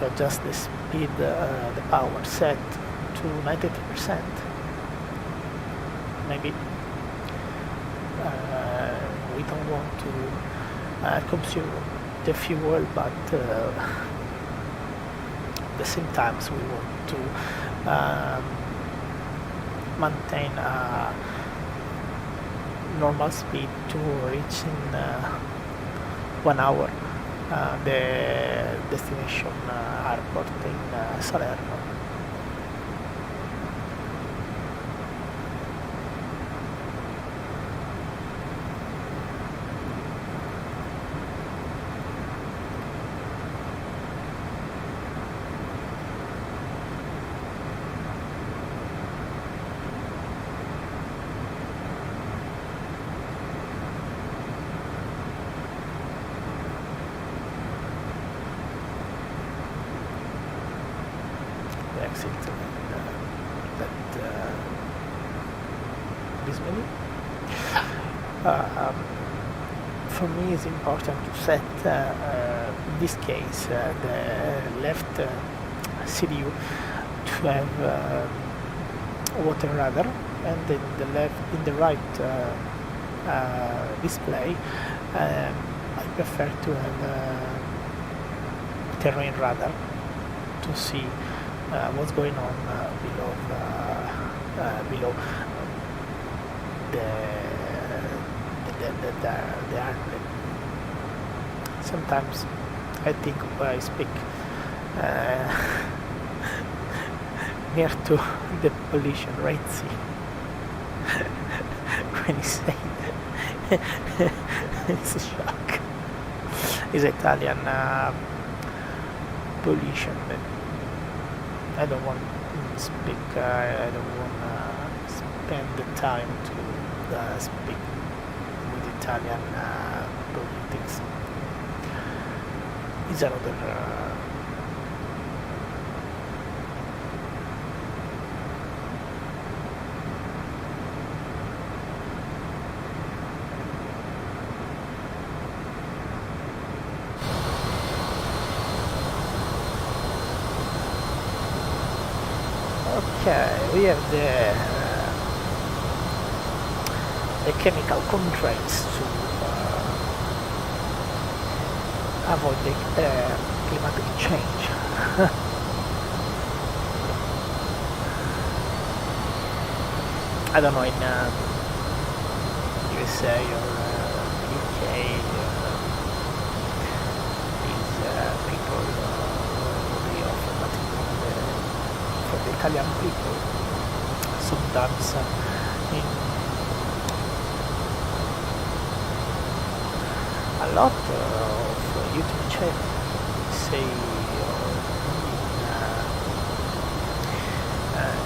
Adjust the speed, the power set to 93%. Maybe we don't want to consume the fuel, but at the same time we want to maintain a normal speed to reach in 1 hour the destination airport in Salerno. Exit this menu. For me it's important to set in this case the left CDU to have water radar, and in the right display I prefer to have terrain radar to see what's going on below the airplane. Sometimes I think I speak near to the pollution rate sea when you say it's a shock. It's Italian pollution. I don't want to speak. I don't want to spend the time to speak with Italian politics. It's another. Okay, we have the chemical constraints to avoid the climatic change. I don't know, in USA or UK, these people really often, but for the Italian people, sometimes in a lot of YouTube channels say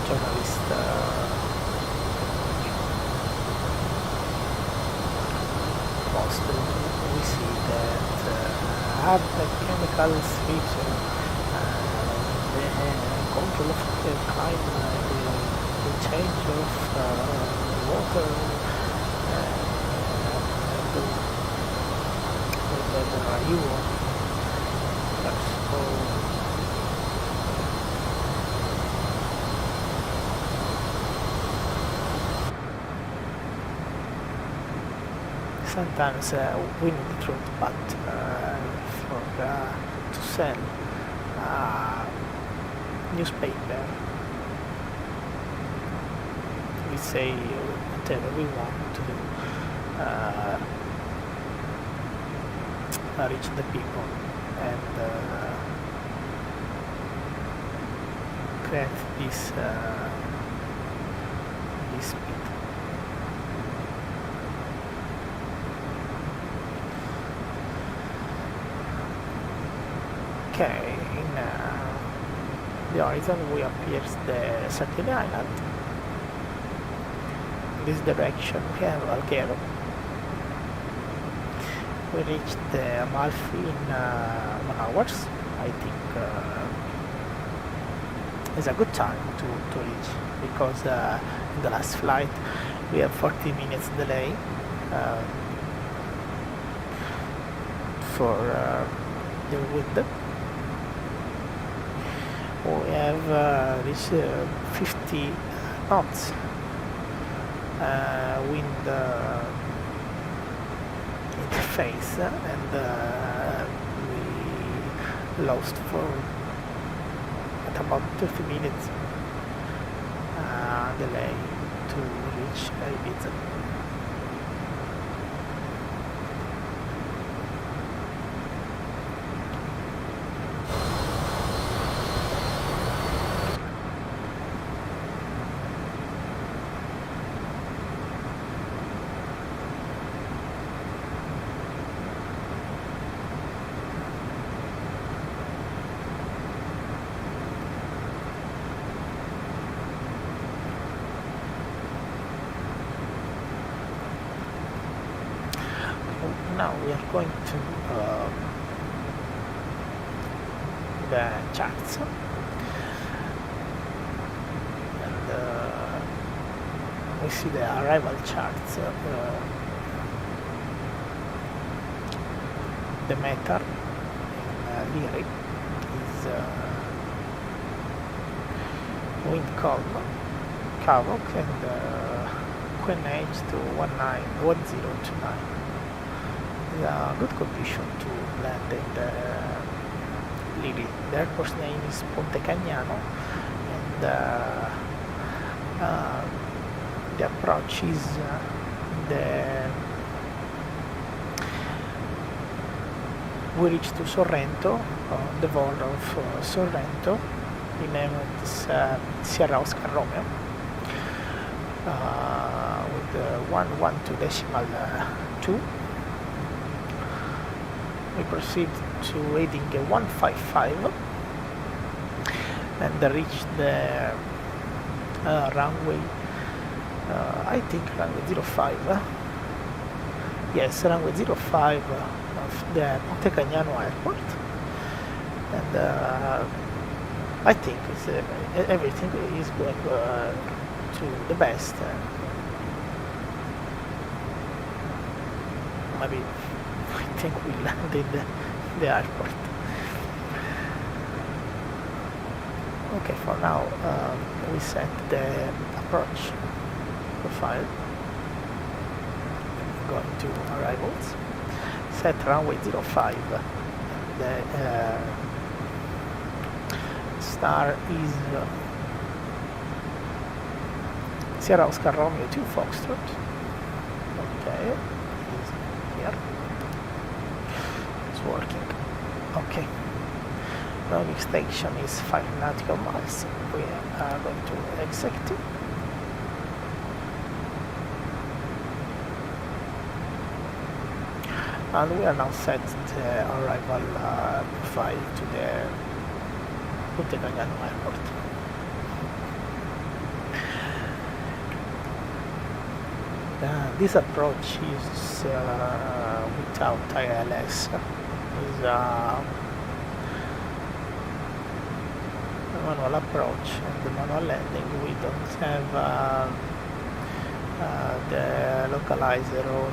journalists post, we see that the chemical sweeps the control of the climate, the change of water, and you sometimes we need the truth, but to sell newspaper, we say whatever we want to reach the people and create this speed. Okay, in the horizon we appears the Sardine Island. In this direction we have Alghero. We reached the AMALFI in 1 hour. I think it's a good time to reach, because in the last flight we have 40 minutes delay for the wind. We have reached 50 knots wind in the face, and we lost for at about 30 minutes delay to reach Ibiza. Now we are going to the charts, and we see the arrival charts. The meter in LIRI is wind calm. Tavok and QNH to 1029. It's a good condition to land in the LIRI. The airport's name is Ponte Cagnano, and the approach is we reach to Sorrento, the vol of Sorrento, we name it Sierra Oscar Romeo, with 112.2. We proceed to heading 155 and reach the runway, I think runway 05. Yes, runway 05 of the Ponte Cagnano airport, and I think everything is going to the best. Maybe I think we landed the airport. Okay, for now we set the approach profile. Going to arrivals. Set runway 05. The star is Sierra Oscar Romeo 2 Foxtrot. Okay, it's here. It's working. Okay. Loading station is 5 nautical miles. We are going to exit. And we are now set the arrival profile to the Ponte Cagnano airport. This approach is without ILS. Is a manual approach and the manual landing. We don't have the localizer or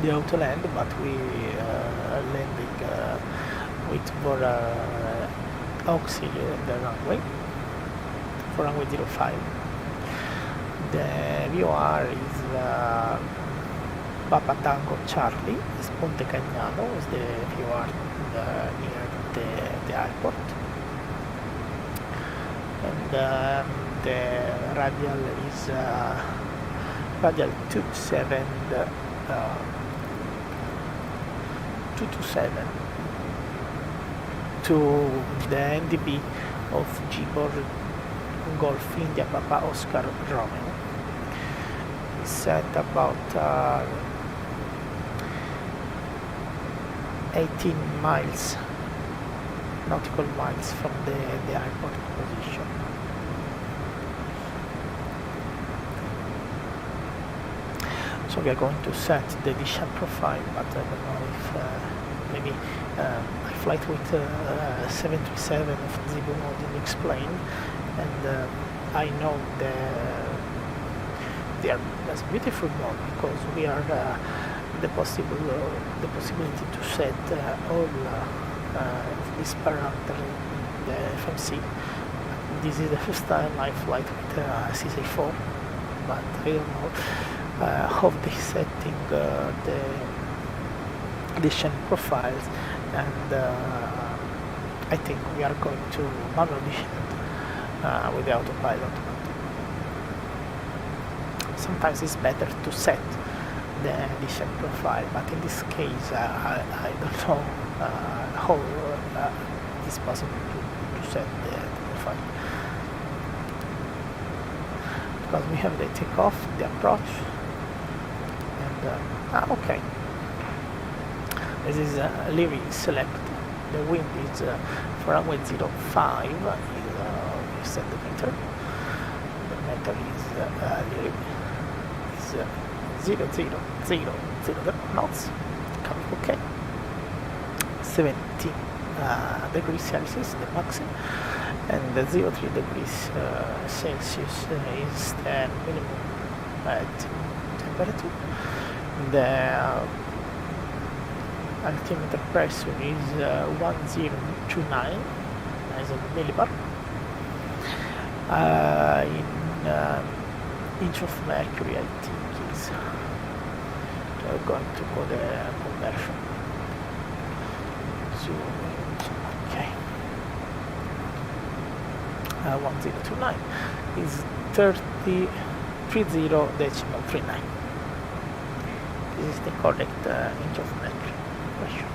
the auto land, but we are landing with for auxiliary the runway for runway 05. The VOR is Papa Tango Charlie, is Ponte Cagnano, is the VOR near the airport, and the radial is radial 227 to the NDB of Gibor Golf India Papa Oscar Romeo. It's at about 18 miles, nautical miles from the airport position. So we are going to set the edition profile, but I don't know if maybe a flight with 737 of Zibo didn't explain, and I know that's beautiful mode because we are the possibility to set all these parameters in the FMC. This is the first time I fly with CSA4, but I don't know how they setting the edition profiles, and I think we are going to manually with the autopilot. It's better to set the edition profile, but in this case I don't know how it's possible to set the profile, because we have the takeoff, the approach, and okay, this is LIRI select. The wind is for runway 05 is set the meter. The meter is LIRI is 000 knots, coming okay. 17 degrees Celsius the maximum, and the 03 degrees Celsius is the minimum temperature. The altimeter pressure is 1029 as a millibar, in inch of mercury, I think is going to go the conversion. So okay, 1029 is 30.39. This is the correct inch of mercury pressure.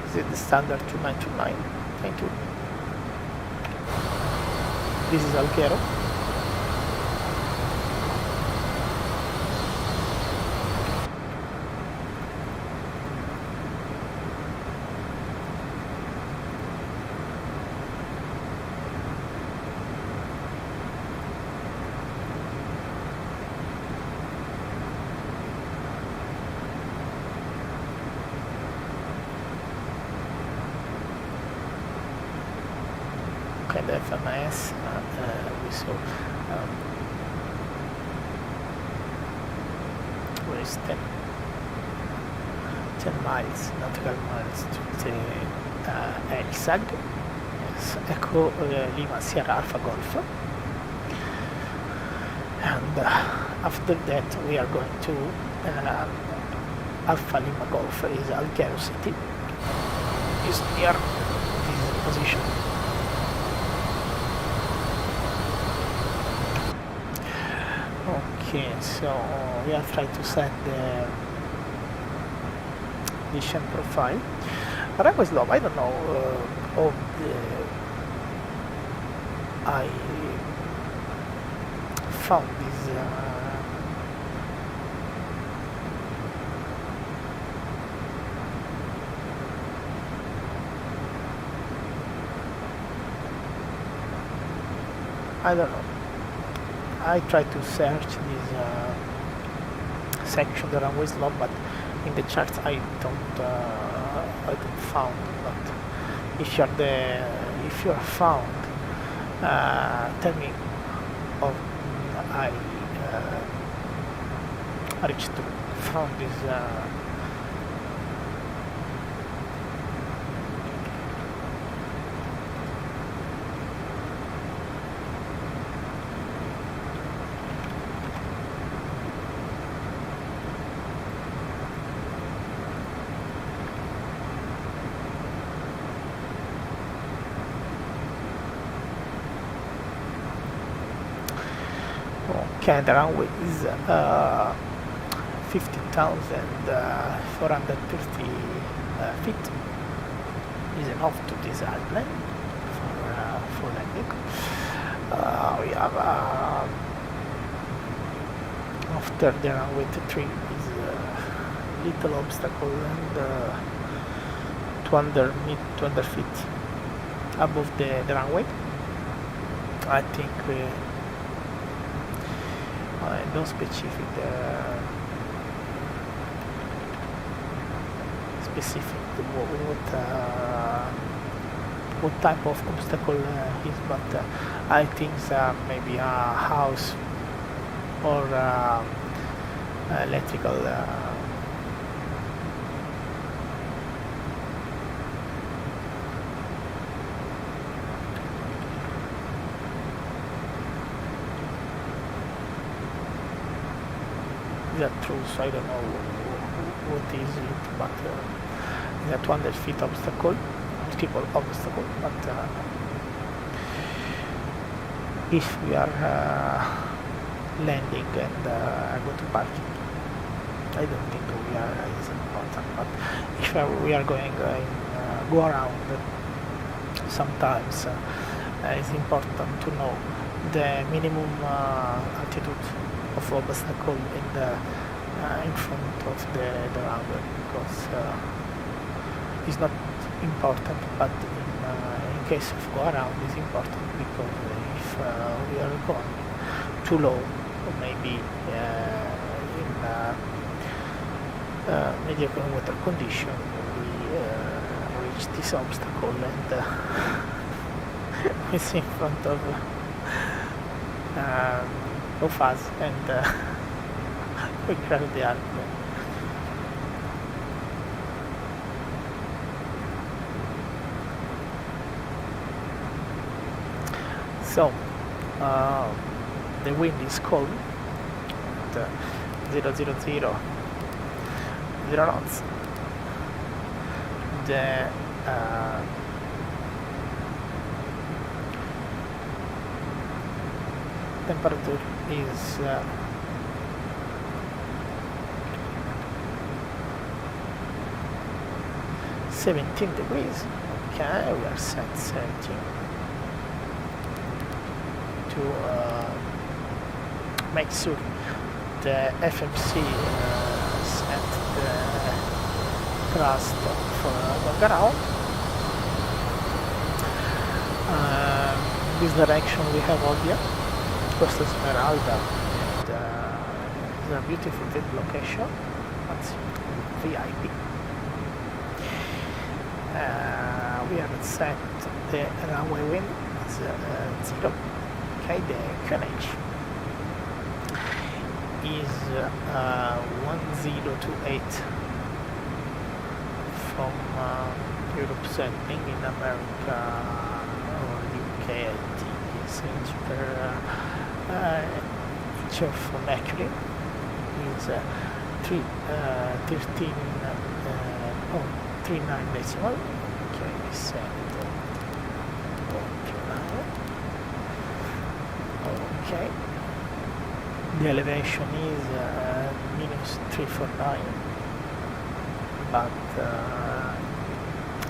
This is the standard 2929. Thank you. This is Alghero. Okay, the FMS, we saw where is 10 miles, nautical miles to the LSAG, yes, Echo Lima Sierra Alpha Golf, and after that we are going to Alpha Lima Golf, is Alghero City, is near this position. Okay, so we are trying to set the condition profile. Runway slope, I don't know of the I found this I don't know. I tried to search this section, the runway slope, but in the charts I don't found. But if you're found, tell me. Of I reached to from this. Okay, the runway is 50,430 feet. Is enough to this airplane for landing. We have after the runway 3 is a little obstacle and 200 feet above the runway. I think no specific what type of obstacle is, but I think maybe a house or electrical that true, so I don't know what is it, but it's a 200 feet obstacle, multiple obstacle, but if we are landing and go to parking, I don't think we are is important, but if we are going go around, sometimes it's important to know the minimum altitude of obstacle in front of the runway, because it's not important, but in case of go around it's important, because if we are going too low, or maybe in mediocre water condition, we reach this obstacle and it's in front of us, and we crash the airplane. So the wind is cold at 000 0 knots. The temperature is 17 degrees. Okay, we are set 17 to make sure the FMC set the thrust of the ground. This direction we have Olbia, Costa Smeralda, and it's a beautiful location. That's VIP. We have set the runway wind as 0. Okay, the QNH is 1028 from Europe setting in America or UK. I think is inch per inch of mercury is 39 decimal. Okay, we set 129. Okay, the elevation is minus 349, but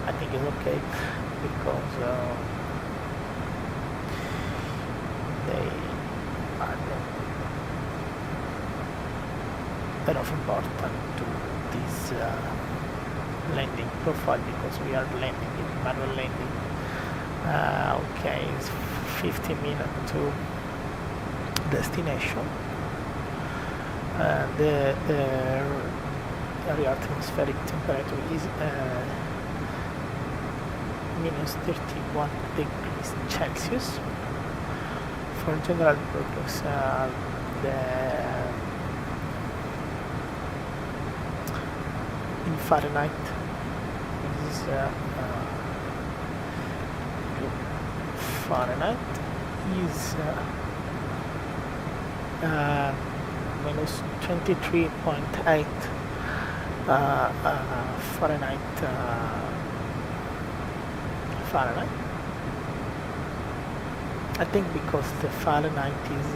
I think it's okay because they are of important to this landing profile because we are landing in manual landing. Okay, it's 50 minutes to destination. The area atmospheric temperature is minus 31 degrees Celsius. For general purpose, in Fahrenheit is minus 23.8 Fahrenheit. I think because the Fahrenheit is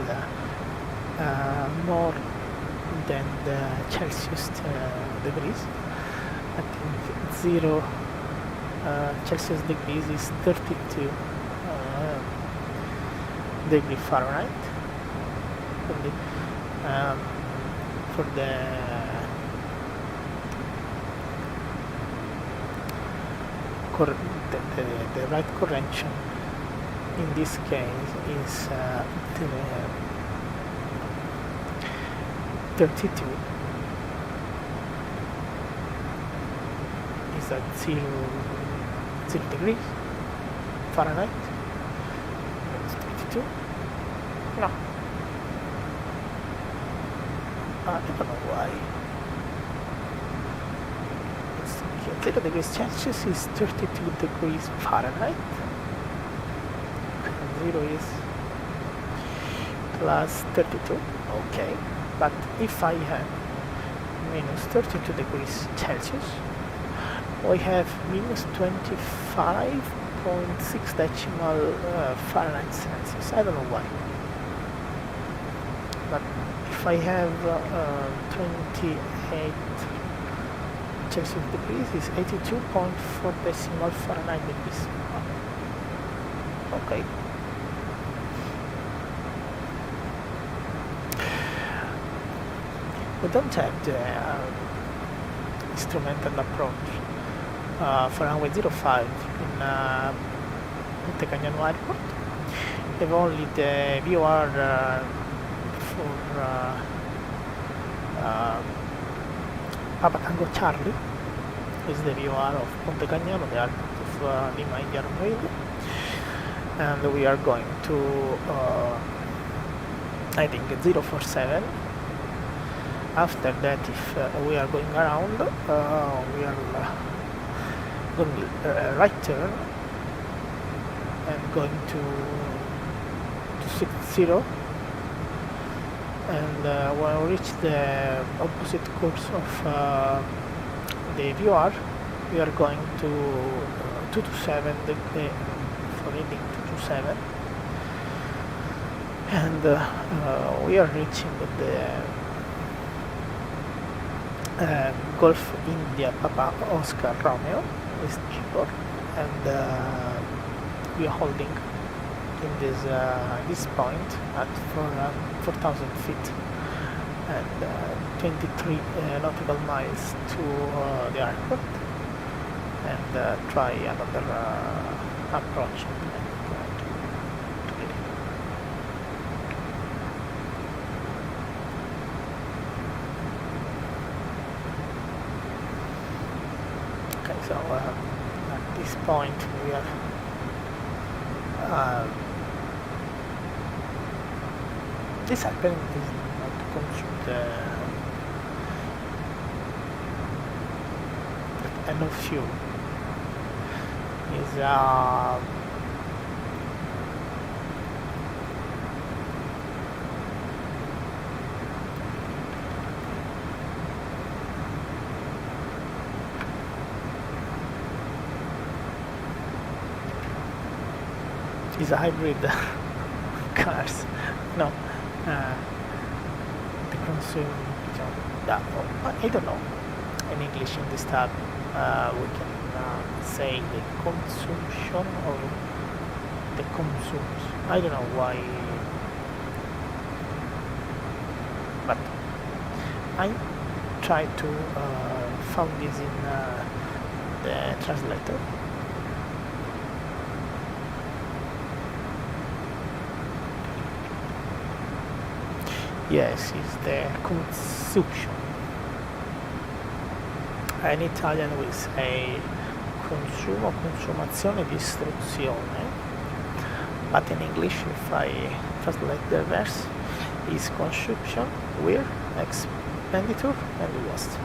more than the Celsius degrees. I think 0 Celsius degrees is 32 degree Fahrenheit. For the right correction in this case is 32 is at 0 degrees Fahrenheit. It's 32. No. I don't know why. It's 0 degrees Celsius is 32 degrees Fahrenheit. 0 is plus 32. Okay. But if I have minus 32 degrees Celsius, we have minus 25.6 decimal Fahrenheit Celsius. I don't know why. But if I have 28 Celsius degrees, is 82.4 decimal Fahrenheit degrees. Okay. We don't have the instrumental approach for runway 05 in Monte Cagnano Airport. We have only the VOR for Papa Tango Charlie is the VOR of Monte Cagnano, the airport of Lima Indian Radio, and we are going to I think 047. After that, if we are going around, we are going right turn and going to 260, and when we reach the opposite course of the VR, we are going to 227, for reading 227, and we are reaching the Golf India Papa Oscar Romeo is keyboard, and we are holding in this point at 4,000 feet and 23 nautical miles to the airport, and try another approach to LIRI. Okay, so at this point we are this airplane is not consumed enough fuel. Is is a hybrid cars. No, the consume. I don't know. In English, in this tab, we can say the consumption or the consumes. I don't know why, but I try to found this in the translator. Yes, it's the consumption. In Italian we say consumo, consumazione, distruzione, but in English, if I translate the verse, is consumption, wear, expenditure, and waste.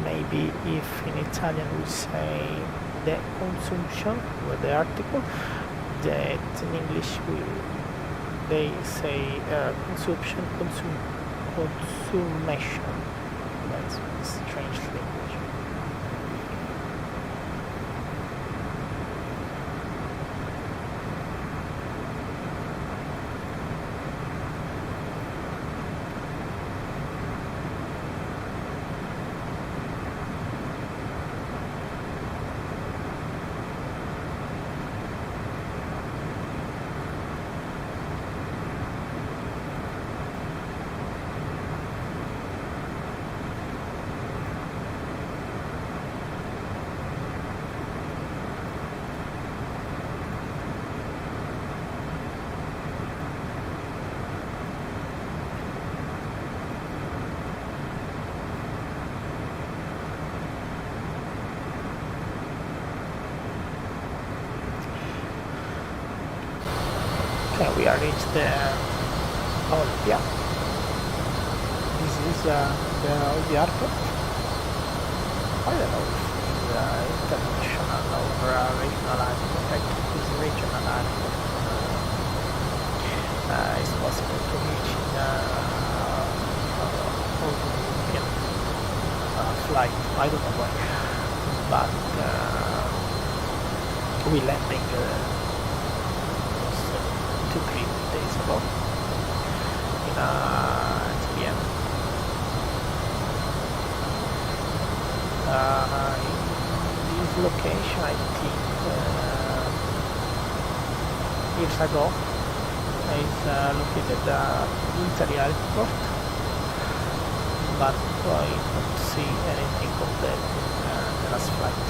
Maybe if in Italian we say the consumption with the article, that in English they say consumption, consummation. That's strange language. Okay, we are reached the Olympia. This is the airport. I don't know if it's international or regional airport. I think it's regional airport. It's possible to reach in Olympian flight. I don't know why, but we landing 2-3 days ago in TBM. In this location, I think years ago is located military airport, but I don't see anything of that in the last flight.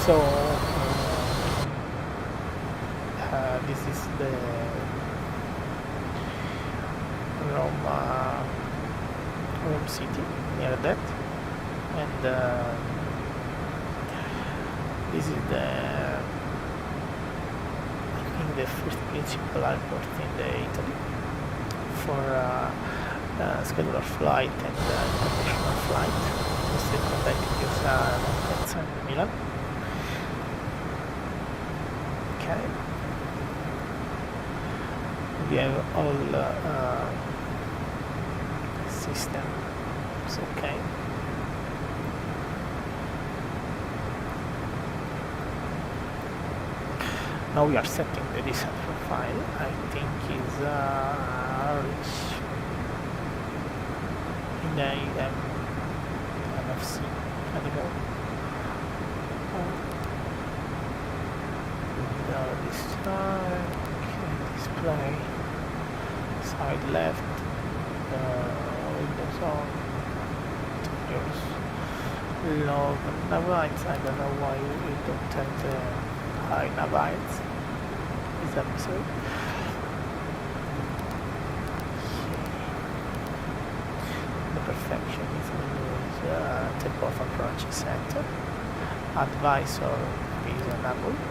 So this is the Rome city, near that, and this is I think the first principal airport in Italy for scheduled flight and international flight. Instead connecting with Milan. Okay. We have all systems okay. Now we are setting the descent profile. I think is rich in the MFC. I don't know. Now this time, okay, display side left, Windows on, use log navites. I don't know why we don't have the high navites. Is that so? The perfection is we use takeoff approach center. Advisor is enabled.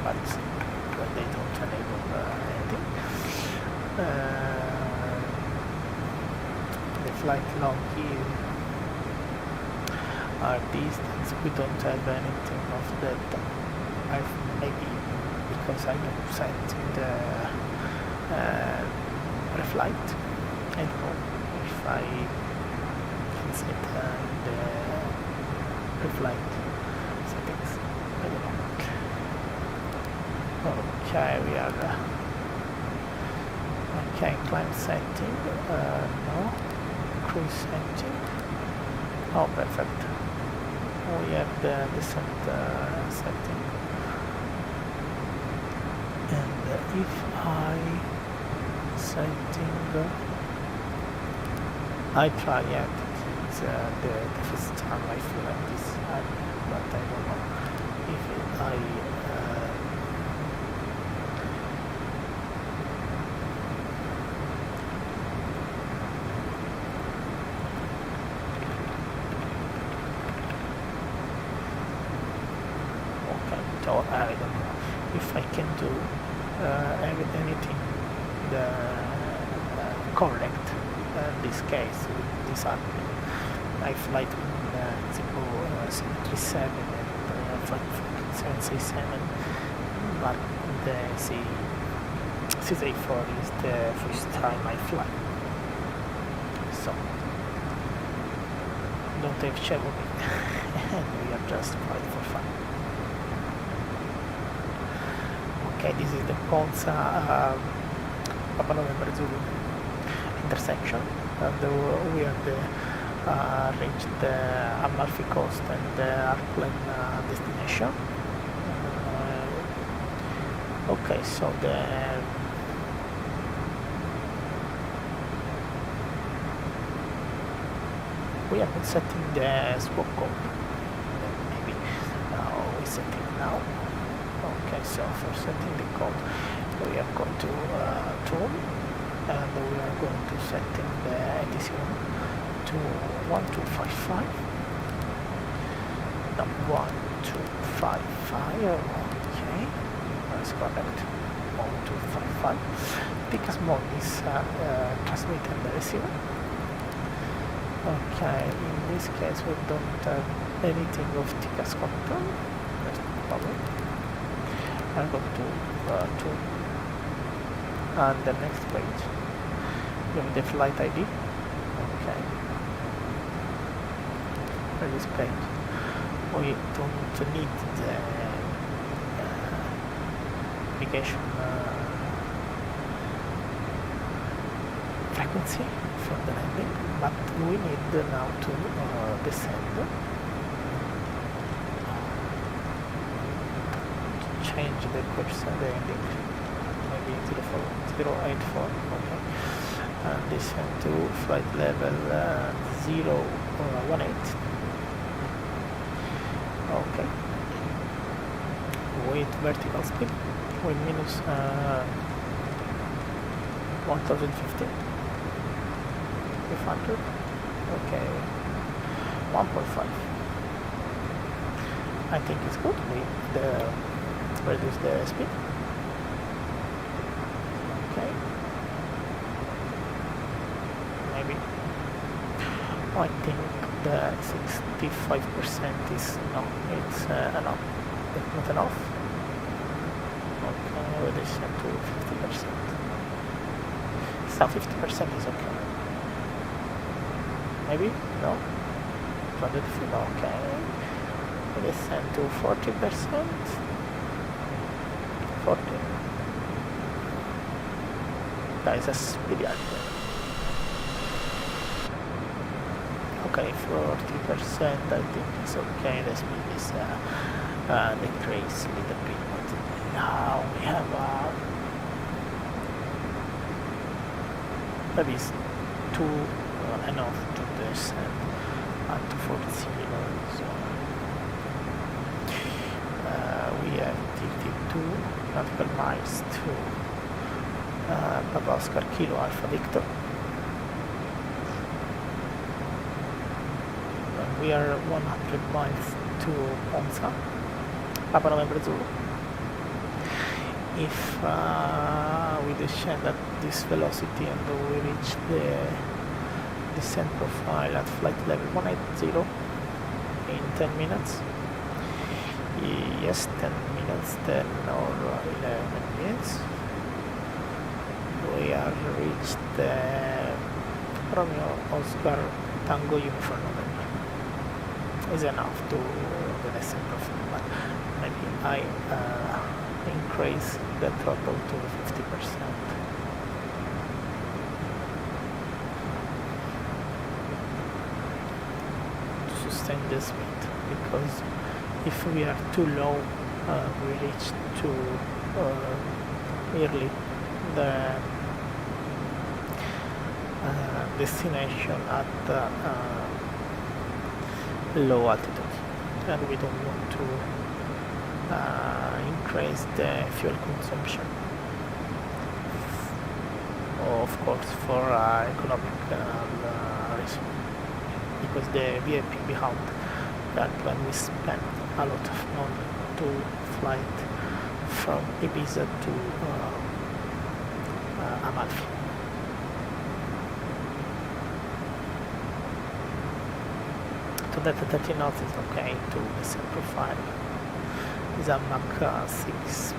But they don't enable anything. The flight log here are distance. We don't have anything of that. Maybe because I don't set the reflight. I don't know if I can set the reflight settings. I don't know. Okay, we are okay, climb setting, no, cruise setting, oh perfect, we have the descent setting, and if I setting, I try it, it's the first time I feel like this, but I don't know if I I don't know if I can do anything correct in this case with this app. I flight with 737 and 767, but the C-4 is the first time I fly, so don't have trouble with it. And we are just flying for fun. Okay, this is the Ponza Papa November Zulu intersection, and we have reached the Amalfi coast and the airplane destination. Okay, so we have been setting the swap code. Maybe we set it now. Okay, so for setting the code, we are going to tool, and we are going to setting the ATC to 1255. No, 1255. Okay, that's correct. 1255. Because mode is transmit and receiver. Okay, in this case we don't have anything of TCAS control. That's no problem. I'm going to and the next page we have the flight ID. Okay, for this page we don't need the navigation frequency for the landing, but we need now to descend. Change the course and the ending, maybe 084, okay, and descend to flight level 018, okay, with vertical speed, with minus 1050, 500, okay, 1.5, I think it's good with the reduce the speed. Okay. Maybe. I think the 65% is no, it's enough. It's not enough. Okay, we descend to 50%. So 50% is okay. Maybe? No? Okay. We descend to 40%. 40. That is a speedy idea. Okay, 40% I think is okay. The speed is decreased a little bit, but now we have maybe it's too enough to descend to 40. So we have 52 nautical miles to Papa Oscar Kilo Alpha Victor. We are 100 miles to Ponza, Papa November Zulu. If we descend at this velocity and we reach the descent profile at flight level 180 in 10 minutes, yes, 10 minutes, 10 or 11 minutes, we are reached the Romeo Oscar Tango Uniform November. Is enough to the descent profile, but maybe I increase the throttle to 50%. To sustain the speed, because if we are too low, we reach too early the destination at low altitude, and we don't want to increase the fuel consumption, of course, for economical reason, because the VIP behind that when we spend a lot of money to flight from Ibiza to Amalfi. So that 30 knots is okay to descent profile. Is a Mach 6,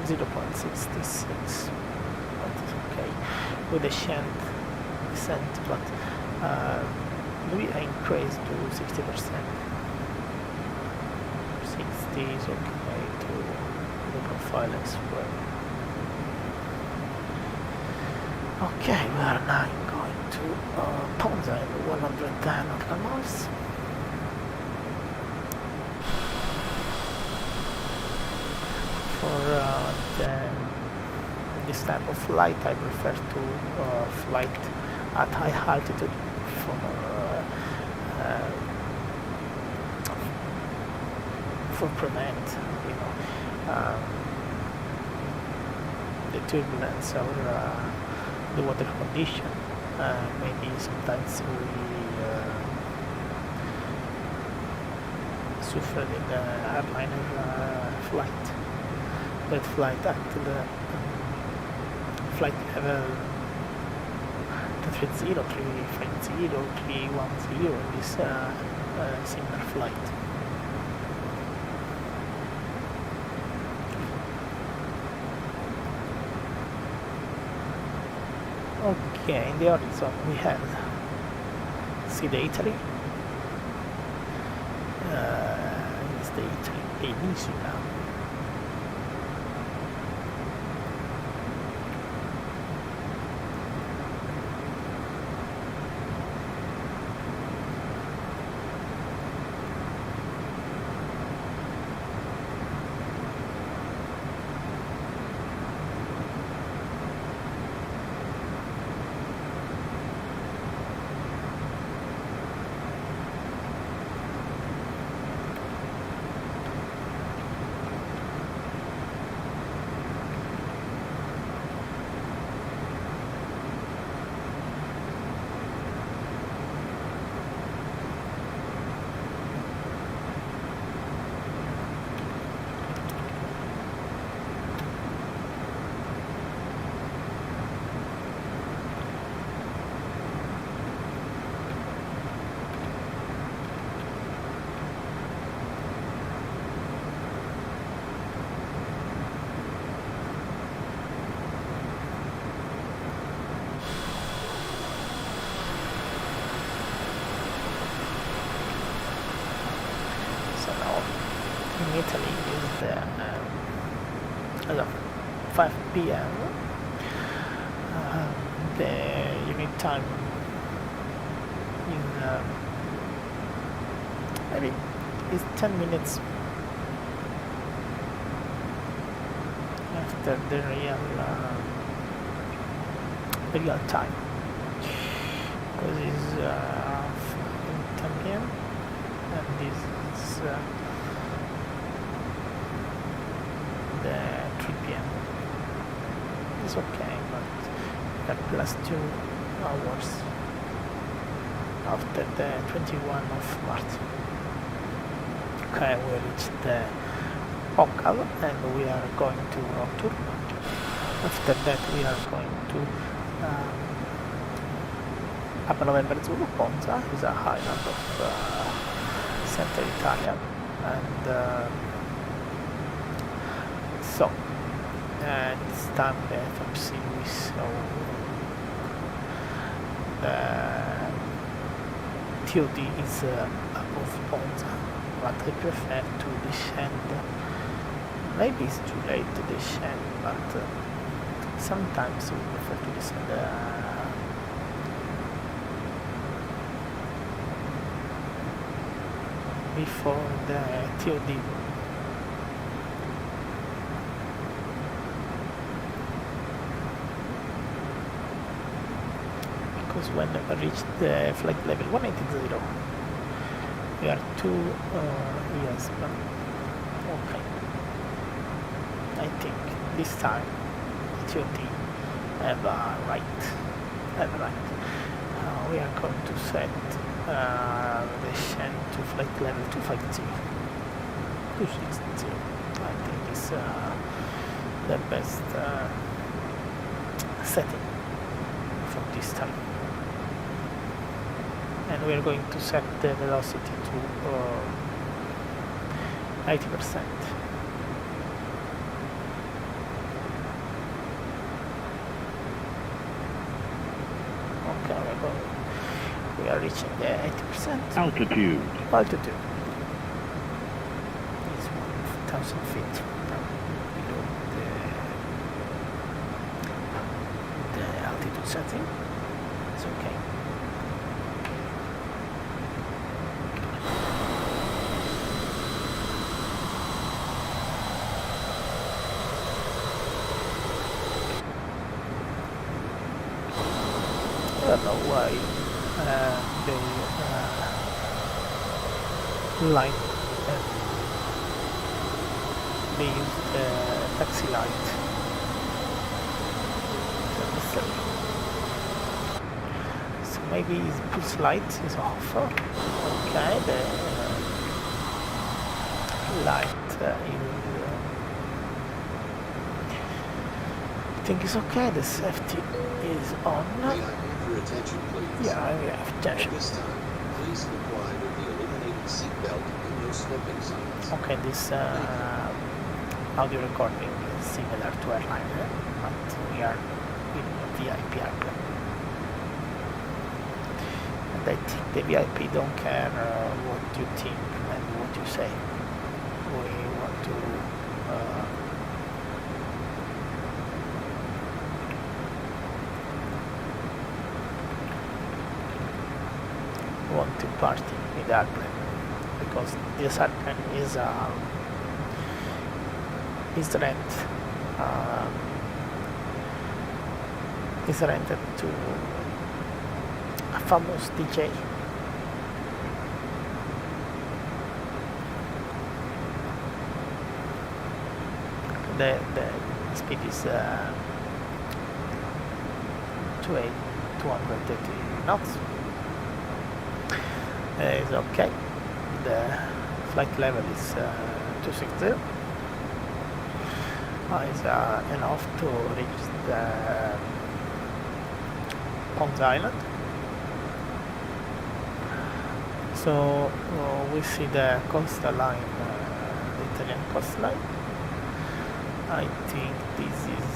0.66, but it's okay. With the descent, but maybe I increase to 60%. 60 is okay to the profile as well. Okay, we are now going to Ponza in 110 nautical miles. For this type of flight, I prefer to flight at high altitude for prevent, the turbulence or the water condition. Maybe sometimes we suffer in the airliner flight. That flight at the flight level 230, 350, 310 in this similar flight. Okay, in the horizon we have see the Italy. It's the Italy peninsula. in Italy is the as of 5 p.m. The unit time is maybe is 10 minutes after the real time, because it's 10 p.m. and this is the 3 p.m. It's okay, but we have plus 2 hours after the 21 of March. Okay, we reached the Ocal and we are going to Rotor. After that we are going to Upper November Zulu. Ponza is a highland of Central Italia, and so this time the FMC we saw the TOD is above Ponza, but I prefer to descend. Maybe it's too late to descend, but sometimes we prefer to descend before the TOD. Because when we reach the flight level 180, we are 2 years, but okay. I think this time TOD have right. We are going to set descent to flight level 250, 260. I think is the best setting for this time. And we are going to set the velocity to 80%. We are reaching the 80%. Altitude. Altitude is 1,000 feet below the altitude setting. It's okay. I don't know why the light they use the taxi light. So maybe his pulse light is off. Okay, the light is I think it's okay. The safety is on. Your attention, please. Yeah, attention. At this time, please comply with the illuminated seatbelt and no smoking signs. Okay, this audio recording is similar to airliner, but we are in a VIP airplane. And I think the VIP don't care what you think and what you say. We want to party in the airplane, because this airplane is rented to a famous DJ. The speed is 230 knots. Is okay. The flight level is 260. Is enough to reach the Ponza Island. So we see the coastal line, the Italian coastline. I think this is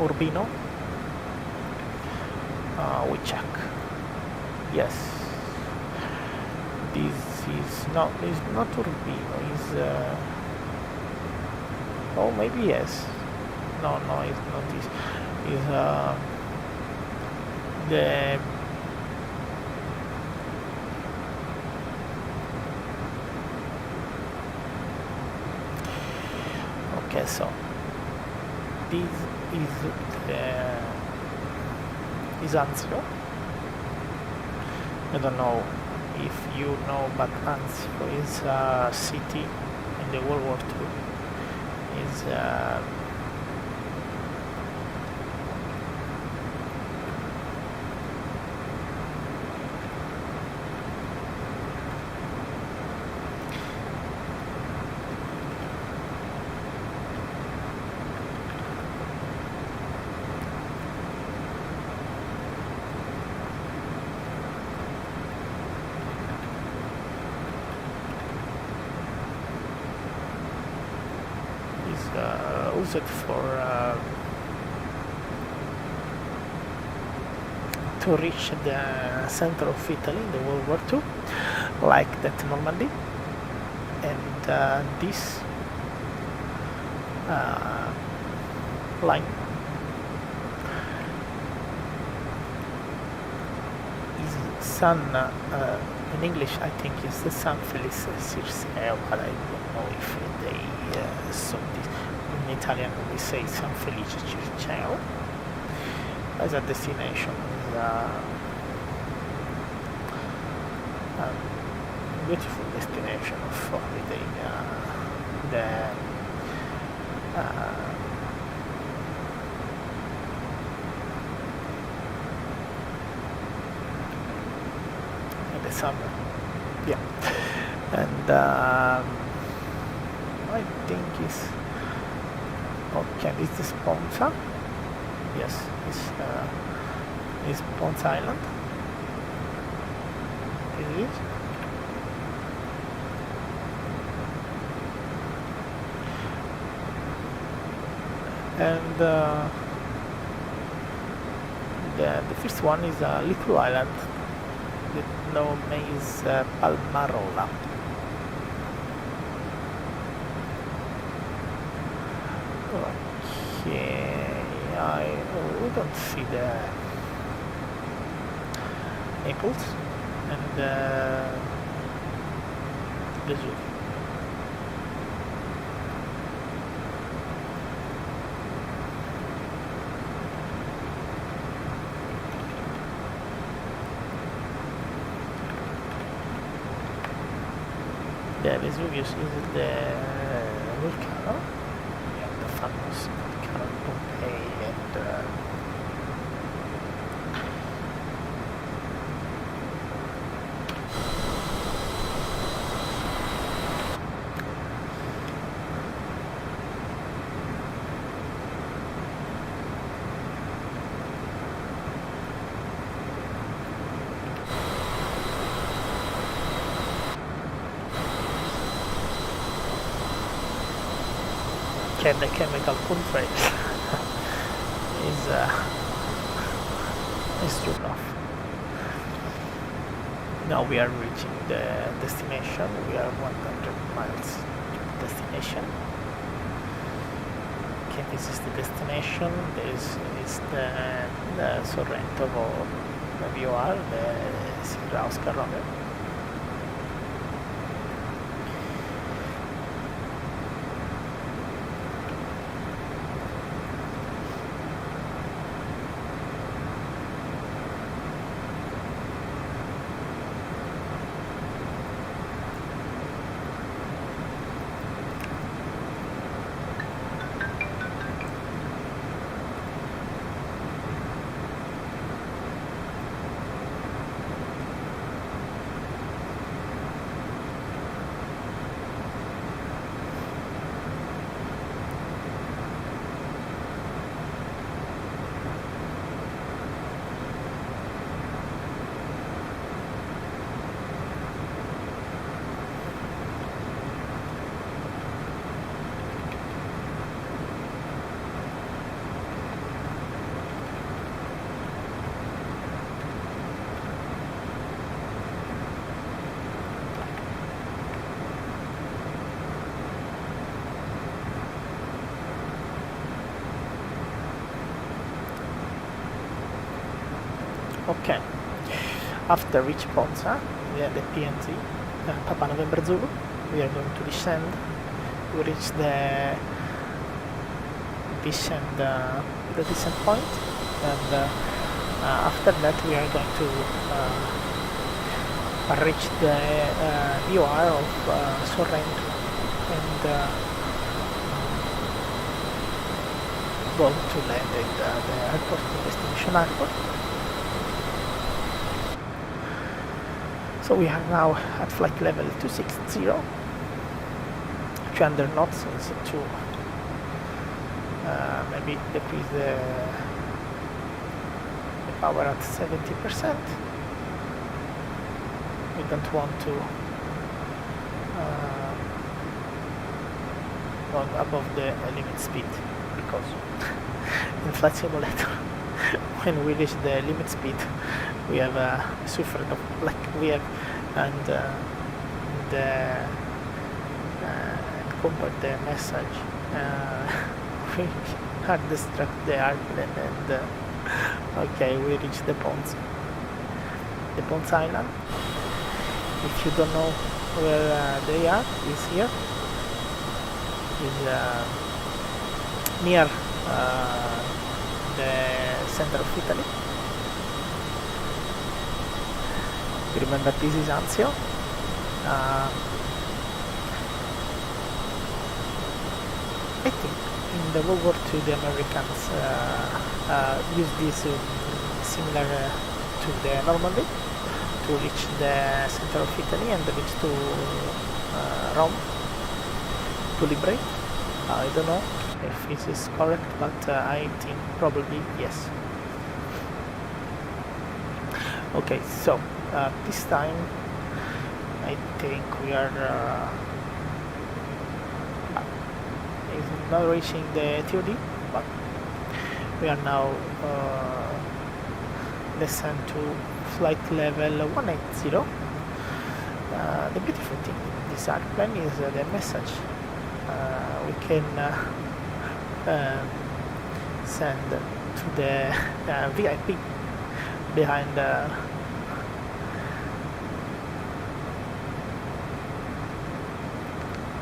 Urbino. We check. Yes, this is not Urbino. Is oh, maybe yes. No, it's not this. Is the okay. So this is Anzio. I don't know if you know, but Anzio is a city in the World War II. Is used for to reach the center of Italy in the World War II, like that Normandy, and this line is San. In English, I think it's the San Felice Circeo, but I don't know if they saw this. In Italian, we say San Felice Circeo as a destination. A beautiful destination of holiday. In the summer, yeah, and I think it's okay. It's the Sponza. Yes, it's Ponce Island. It is. And the first one is a little island. The name is Palmarola. Okay, we don't see the Naples and the zoo. The Vesuvius is the volcano, yeah, the famous volcano of Pompeii, and the chemical footprint is true enough. Now we are reaching the destination. We are 100 miles to the destination. Okay, this is the destination. This is the Sorrento where you are, the Sierra Oscar Romeo. Okay, after reach Ponza, we have the PNZ, Papa November Zulu. We are going to descend. We reach the descent point, and after that we are going to reach the VOR of Sorrento and go to land at the airport, the destination airport. So we are now at flight level 260, 200 knots, so to maybe decrease the power at 70%. We don't want to go above the limit speed, because in Flight Simulator when we reach the limit speed we have suffered of, like we have, and the compared the message we had distracted the airplane, and okay, we reached the Ponce Island. If you don't know where they are, is here, is near the center of Italy. You remember this is Anzio. I think in the World War II the Americans used this similar to the Normandy to reach the center of Italy and reach to Rome to liberate. I don't know if this is correct, but I think probably yes. Okay, so this time I think we are is not reaching the TOD, but we are now descend to flight level 180. The beautiful thing in this airplane is the message. We can send to the VIP behind the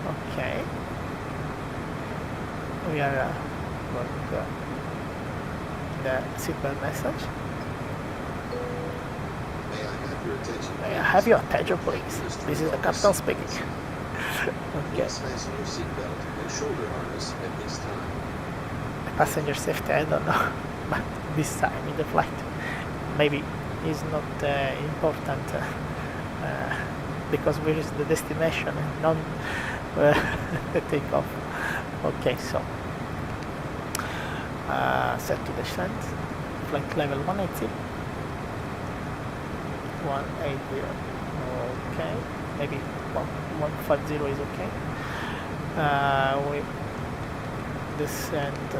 okay, we are going to the seatbelt message. May I have your attention, please? This is the captain speaking. Okay. Please fasten your seatbelt and shoulder harness at this time. Passenger safety, I don't know, but this time in the flight maybe is not important because where is the destination and not the takeoff. Okay, so set to descent, flight level 180. 180. Okay, maybe 150 is okay. We descend to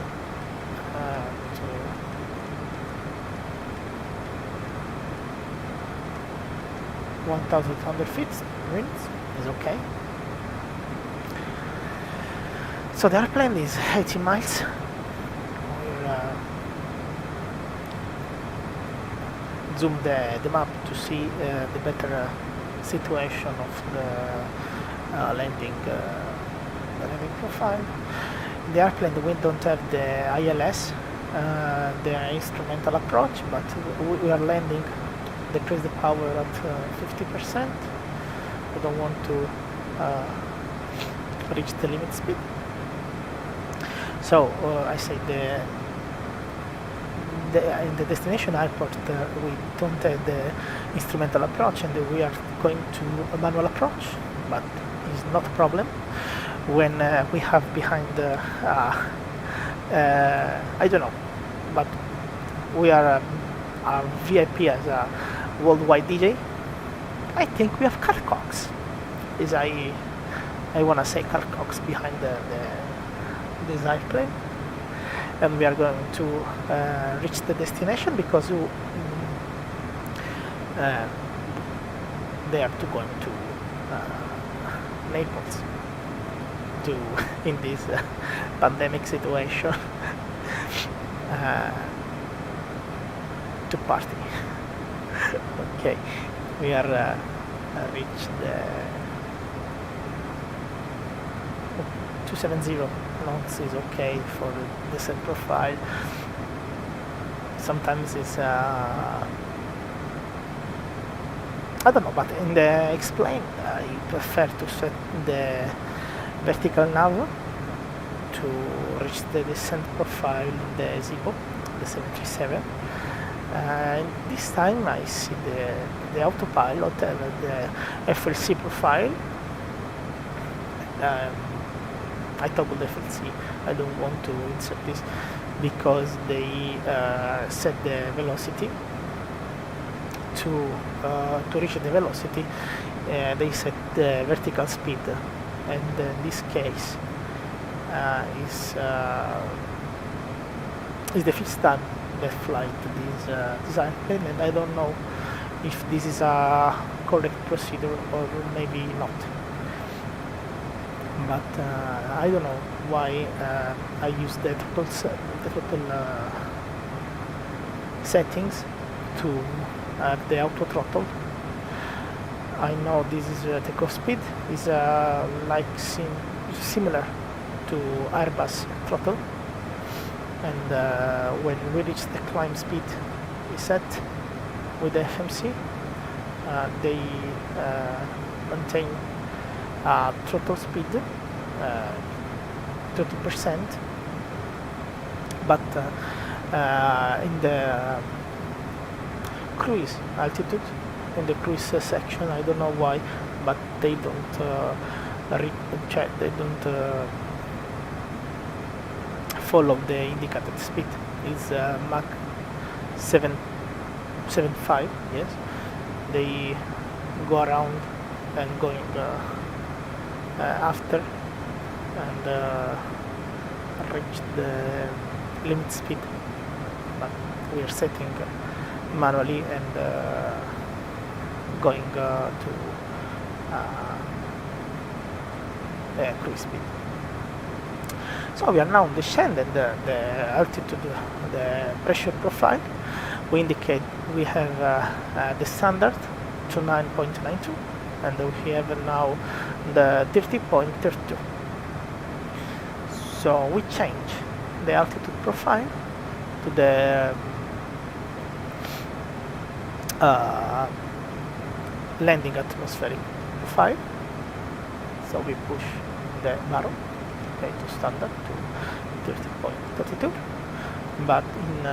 1,200 feet. Winds is okay. So the airplane is 80 miles. We'll zoom the map to see the better situation of the landing profile. The airplane, we don't have the ILS, the instrumental approach, but we are landing, decrease the power at 50%. We don't want to reach the limit speed. So I say in the destination airport we don't have the instrumental approach, and we are going to a manual approach, but it's not a problem when we have behind I don't know, but we are a VIP as a worldwide DJ. I think we have car cox, is I want to say car cox behind this airplane, and we are going to reach the destination because they are going to Naples to in this pandemic situation to party. Okay, we are reached the 270 knots is okay for the descent profile. Sometimes it's I don't know, but in the explain I prefer to set the vertical nav to reach the descent profile in the ZIBO, the 737. This time I see the autopilot and the FLC profile. I toggle the FLC. I don't want to insert this because they set the velocity to reach the velocity. They set the vertical speed, and in this case is the fifth time that flight this airplane, and I don't know if this is a correct procedure or maybe not. But I don't know why I use the total settings to have the auto throttle. I know this is takeoff speed is like similar to Airbus throttle, and when we reach the climb speed is set with the FMC, they maintain throttle speed 30%, but in the cruise altitude, in the cruise section, I don't know why, but they don't they don't follow the indicated speed. Is Mach 775, yes. They go around and going after and reach the limit speed, but we are setting manually and going to the cruise speed. So we are now descending the altitude, the pressure profile. We indicate we have the standard to 9.92, and we have now the 30.32. So we change the altitude profile to the landing atmospheric profile. So we push the barrel, okay, to standard to 30.32. But in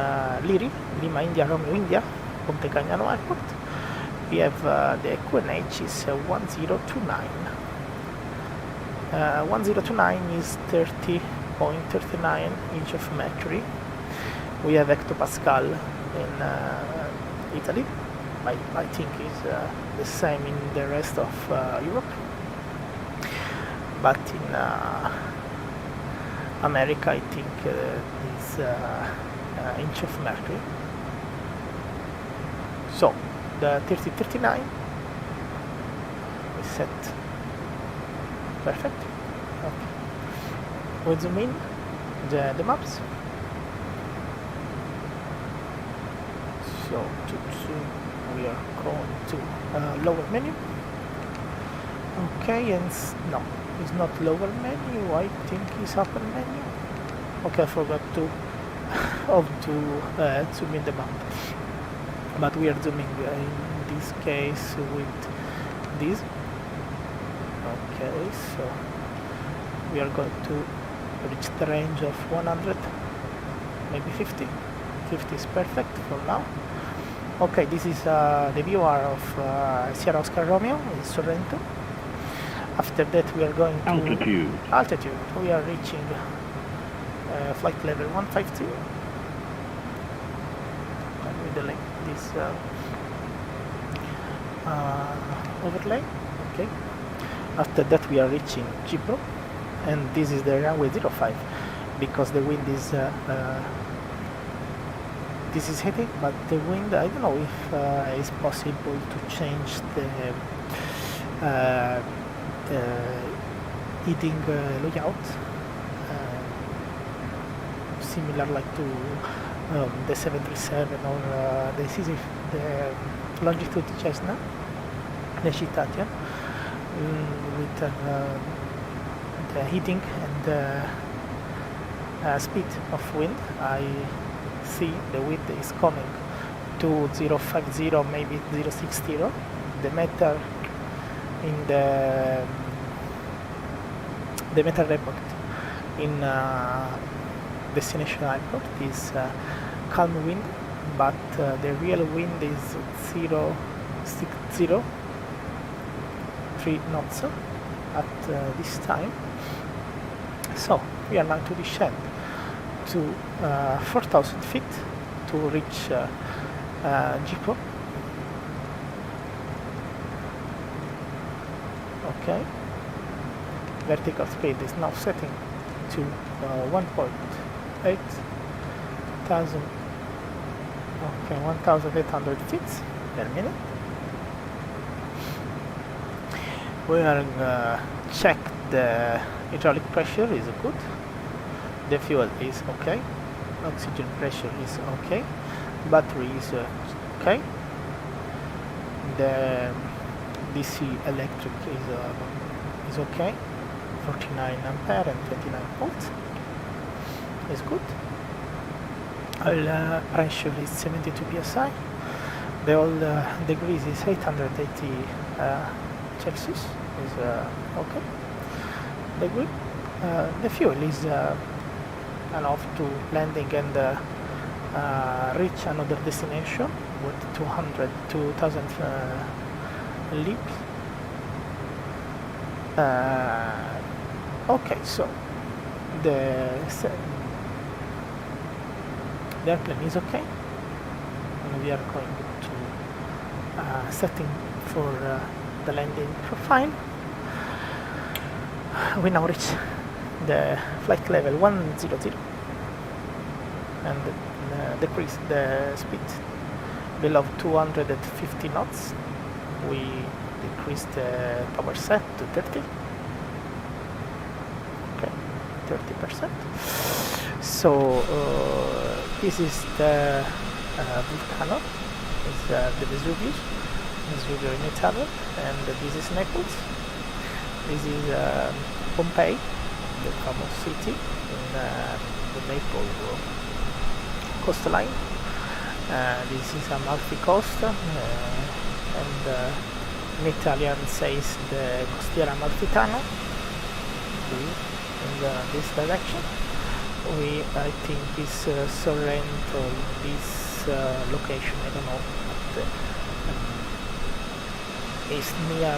LIRI, Lima India Romeo India, Ponte Cagnano Airport, we have the QNH is 1029. 1029 is 30.39 inch of mercury. We have hectopascal in Italy. I think is the same in the rest of Europe, but in America I think is inch of mercury. So the 3039 is set perfect. Okay. We zoom in the maps. So to zoom, we are going to lower menu. Okay, and no, it's not lower menu. I think it's upper menu. Okay, I forgot to zoom in the map. But we are zooming in this case with this. Okay, so we are going to reach the range of 100, maybe 50. 50 is perfect for now. Okay, this is the viewer of Sierra Oscar Romeo in Sorrento. After that we are going to altitude. We are reaching flight level 150. And we delete this overlay. Okay. After that we are reaching Gipro, and this is the runway 05 because the wind is this is hitting, but the wind, I don't know if it's possible to change the heating layout, similar like to the 737 or the CZ, the Longitude Cessna, the Citation, with the heating and the speed of wind. I see the wind is coming to 050, maybe 060. The meter in the meter report in destination airport is calm wind, but the real wind is 060, 3 knots at this time. So we are now to descend to 4,000 feet to reach Jipo. Okay, vertical speed is now setting to 1.8 thousand, okay, 1,800 feet per minute. We are check the hydraulic pressure is good, the fuel is okay, oxygen pressure is okay, battery is okay, the DC electric is okay, 49 ampere and 29 volts is good. Oil pressure is 72 psi. The oil degrees is 880 Celsius is okay. Degree. The fuel is enough to landing and reach another destination with 2,000 LEIB. Okay, so the airplane is okay, and we are going to setting for the landing profile. We now reach the flight level 100 and decrease the speed below 250 knots. We decrease the power set to 30. Okay, 30%. So this is the volcano, is the Vesuvius in Italy, and this is Naples. This is Pompeii, the famous city in the Naples coastline. This is Amalfi coast, and in Italian says the Costiera Amalfitana. In this direction. I think is Sorrento, this location, I don't know, but is near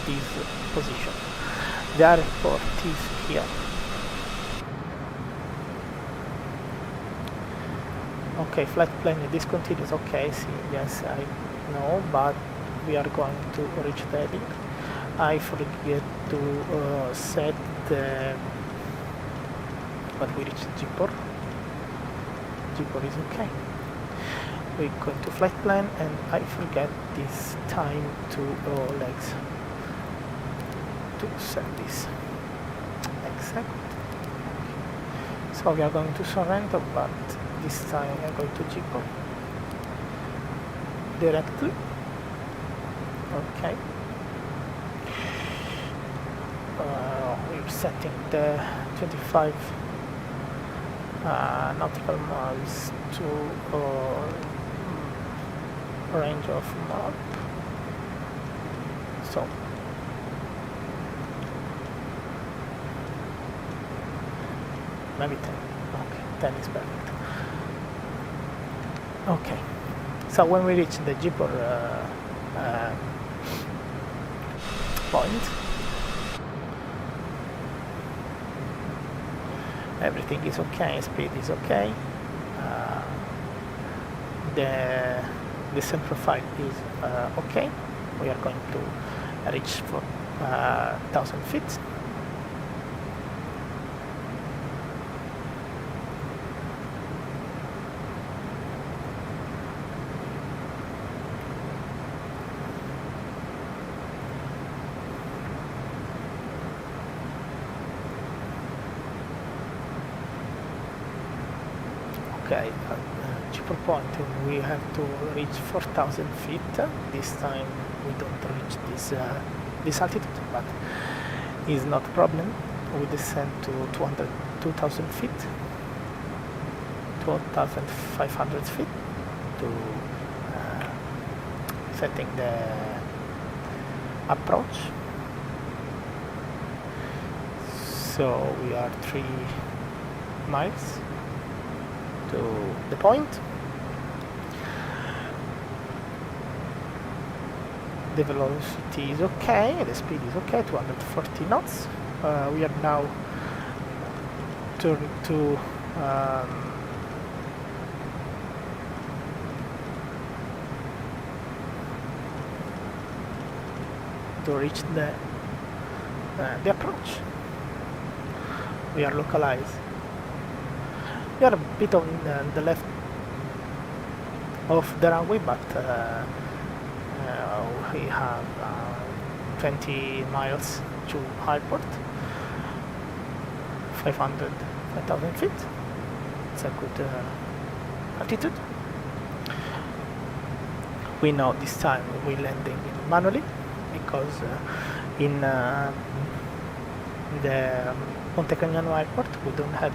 this position. The airport is here. Okay, flight plan discontinuous. Okay, see, yes, I know, but we are going to reach the heading. I forget to set the, but we reached Jipor. Jipor is okay. We go to flight plan, and I forget this time to legs to set this. Exactly. So we are going to Sorrento, but this time we are going to Jipor directly. Okay. We're setting the 25 nautical miles to range of map. So maybe 10. Okay, 10 is perfect. Okay, so when we reach the Jipor point, everything is okay, speed is okay, the descent profile is okay. We are going to reach for 1,000 feet. Okay, cheaper point, we have to reach 4,000 feet. This time we don't reach this altitude, but is not a problem. We descend to 2,000 feet, 2,500 feet to setting the approach. So we are 3 miles to the point. The velocity is okay, the speed is okay, 240 knots. We are now turning to reach the approach. We are localized. We are a bit on the left of the runway, but we have 20 miles to airport, 5,000 feet. It's a good altitude. We know this time we're landing manually because in the Monte Cagnano airport we don't have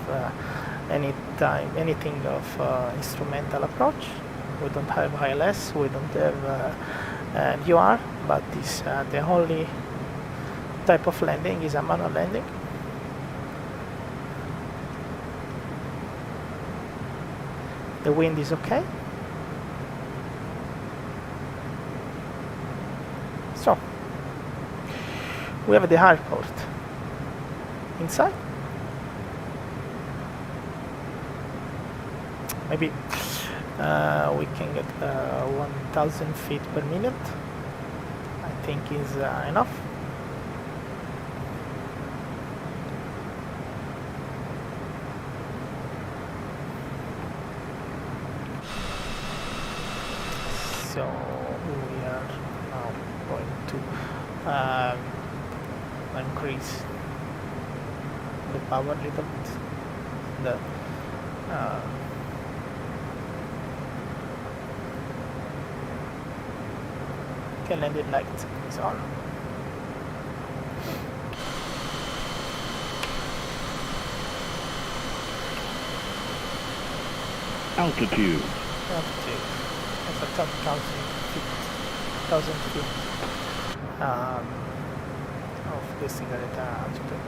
anything of instrumental approach. We don't have ILS, we don't have UR, but this the only type of landing is a manual landing. The wind is okay. So we have the airport inside. Maybe we can get 1,000 feet per minute. I think is enough. So we are now going to increase the power a little bit. The landing light is on. Altitude. It's a 10,000 feet of the cigarette altitude.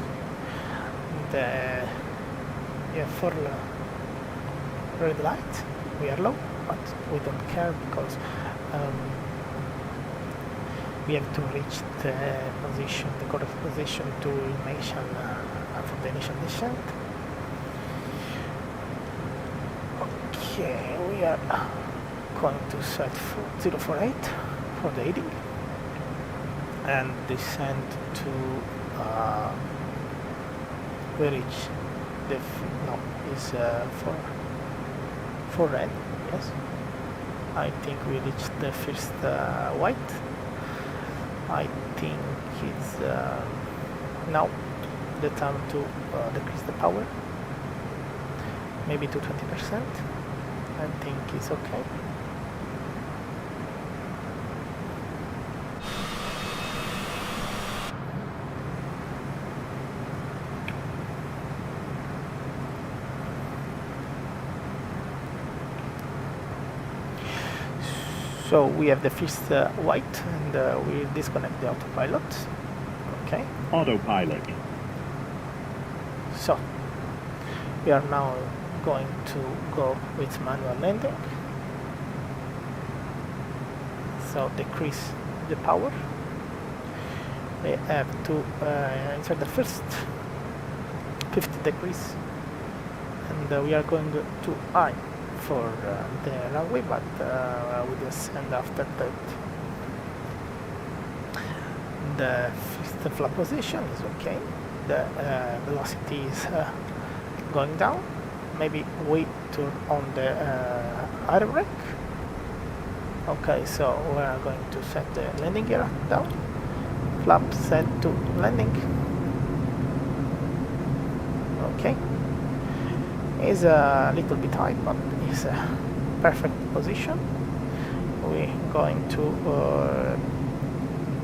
For red light we are low, but we don't care because we have to reach the position, the correct position to initial for the initial descent. Okay, we are going to set 048 for the heading and descend to we reach the is for red. Yes, I think we reached the first white. I think it's now the time to decrease the power, maybe to 20%. I think it's okay. So we have the first white, and we disconnect the autopilot. Okay. Autopilot. So we are now going to go with manual landing. So decrease the power. We have to insert the first 50 degrees, and we are going to high for the runway, but we descend after that. The first flap position is okay. The velocity is going down. Maybe we turn on the air brake. Okay, so we are going to set the landing gear down. Flap set to landing. Okay. Is a little bit high, but is a perfect position. We're going to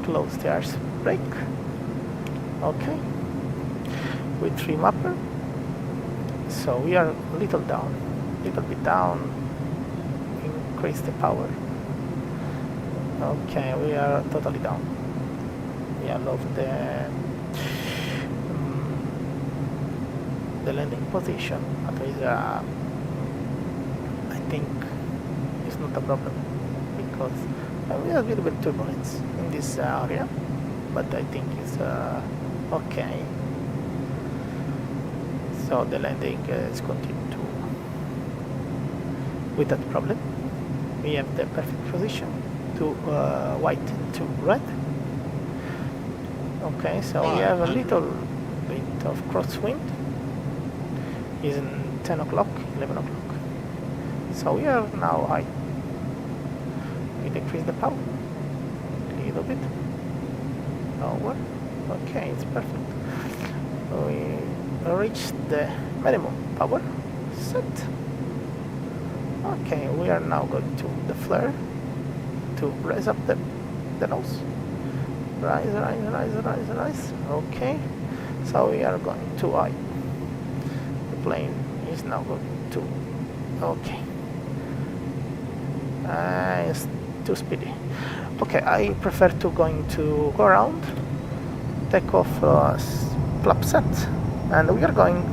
close the airs brake. Okay, with trim upper. So we are a little bit down. Increase the power. Okay, we are totally down. We love the landing position, but I think it's not a problem because we have a little bit turbulence in this area, but I think it's okay. So the landing is continuing with that problem. We have the perfect position to white to red. Okay, so we have a little bit of crosswind. It's 10 o'clock, 11 o'clock. So we are now high. We decrease the power a little bit. Lower. Okay, it's perfect. We reached the minimum power set. Okay, we are now going to the flare to raise up the nose. Rise. Okay, so we are going too high. The plane is now going to. Okay, it's too speedy. Okay, I prefer to go around, take off flap set, and we are going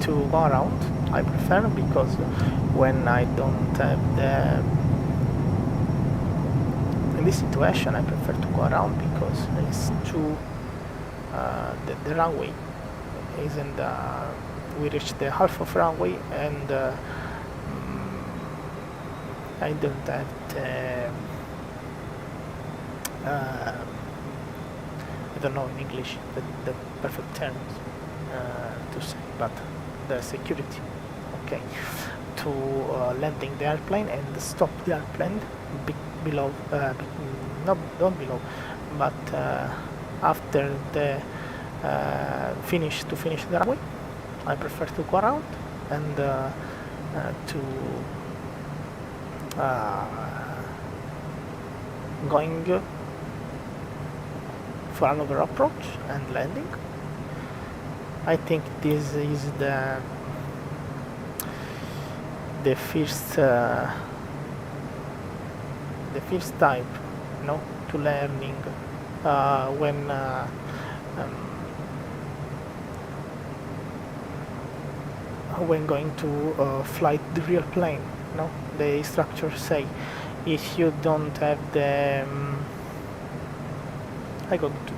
to go around. I prefer because when I don't have in this situation I prefer to go around because it's too the runway isn't we reached the half of runway and I don't have I don't know in English the perfect terms to say, but the security, okay, to landing the airplane and stop the airplane below, not below, but after the finish the runway. I prefer to go around and to going for another approach and landing. I think this is the first type, to learning when going to fly the real plane. The instructor say if you don't have the I go to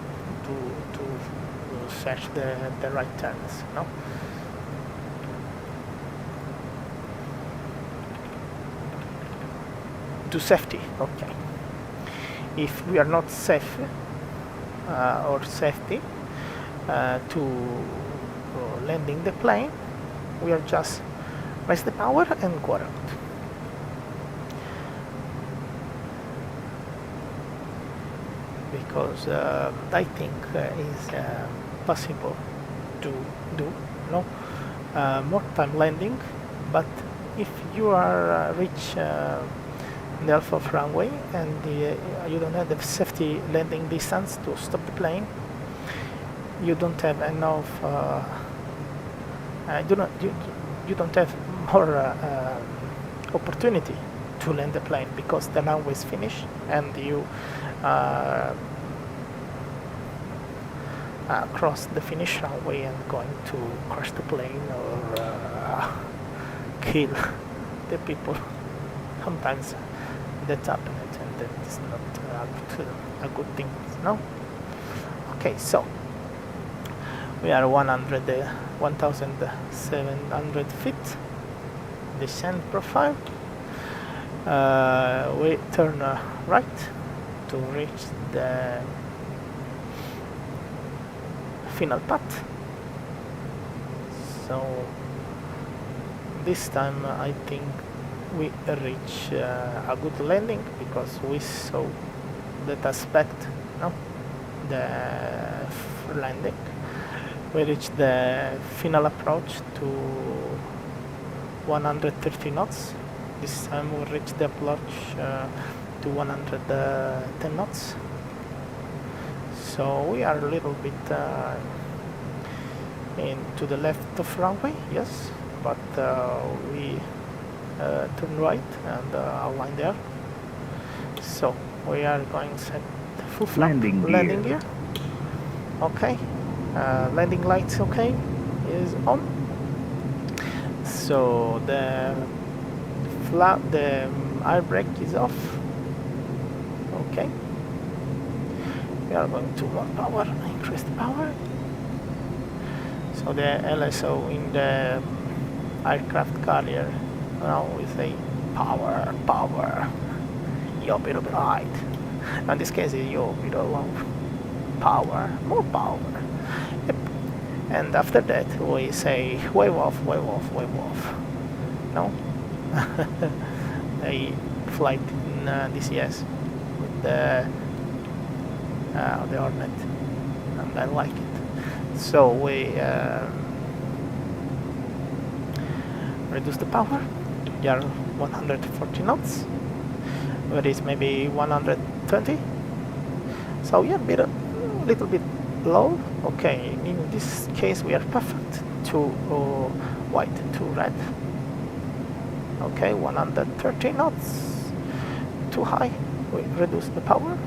search the right terms, to safety. Okay, if we are not safe or safety to landing the plane, we are just raise the power and go around. Because I think is possible to do more time landing, but if you are reach the half of runway and you don't have the safety landing distance to stop the plane, you don't have enough you don't have more opportunity to land the plane because the runway is finished and you cross the finish runway and going to crash the plane or kill the people. Sometimes that happens and that is not a good thing, Okay, so we are 1,700 feet descent profile. We turn right to reach the final path. So this time I think we reach a good landing because we saw that aspect, the landing. We reached the final approach to 130 knots. This time we reached the approach to 110 knots. So we are a little bit to the left of runway, yes, but we turn right and align there. So we are going to set full flap landing gear. Okay, landing lights okay is on. So the air brake is off. Okay, we are going to more power, increase the power. So the LSO in the aircraft carrier now we say power, power. Yo, bit right. In this case, yo, bit power, more power. Yep. And after that, we say wave off, wave off, wave off. No? A flight in DCS with the Hornet, and I like it. So we reduce the power. We are 140 knots. Where is maybe 120. So yeah, a little bit low. Okay, in this case we are perfect. Too white, too red. Okay, 130 knots. Too high. We reduce the power.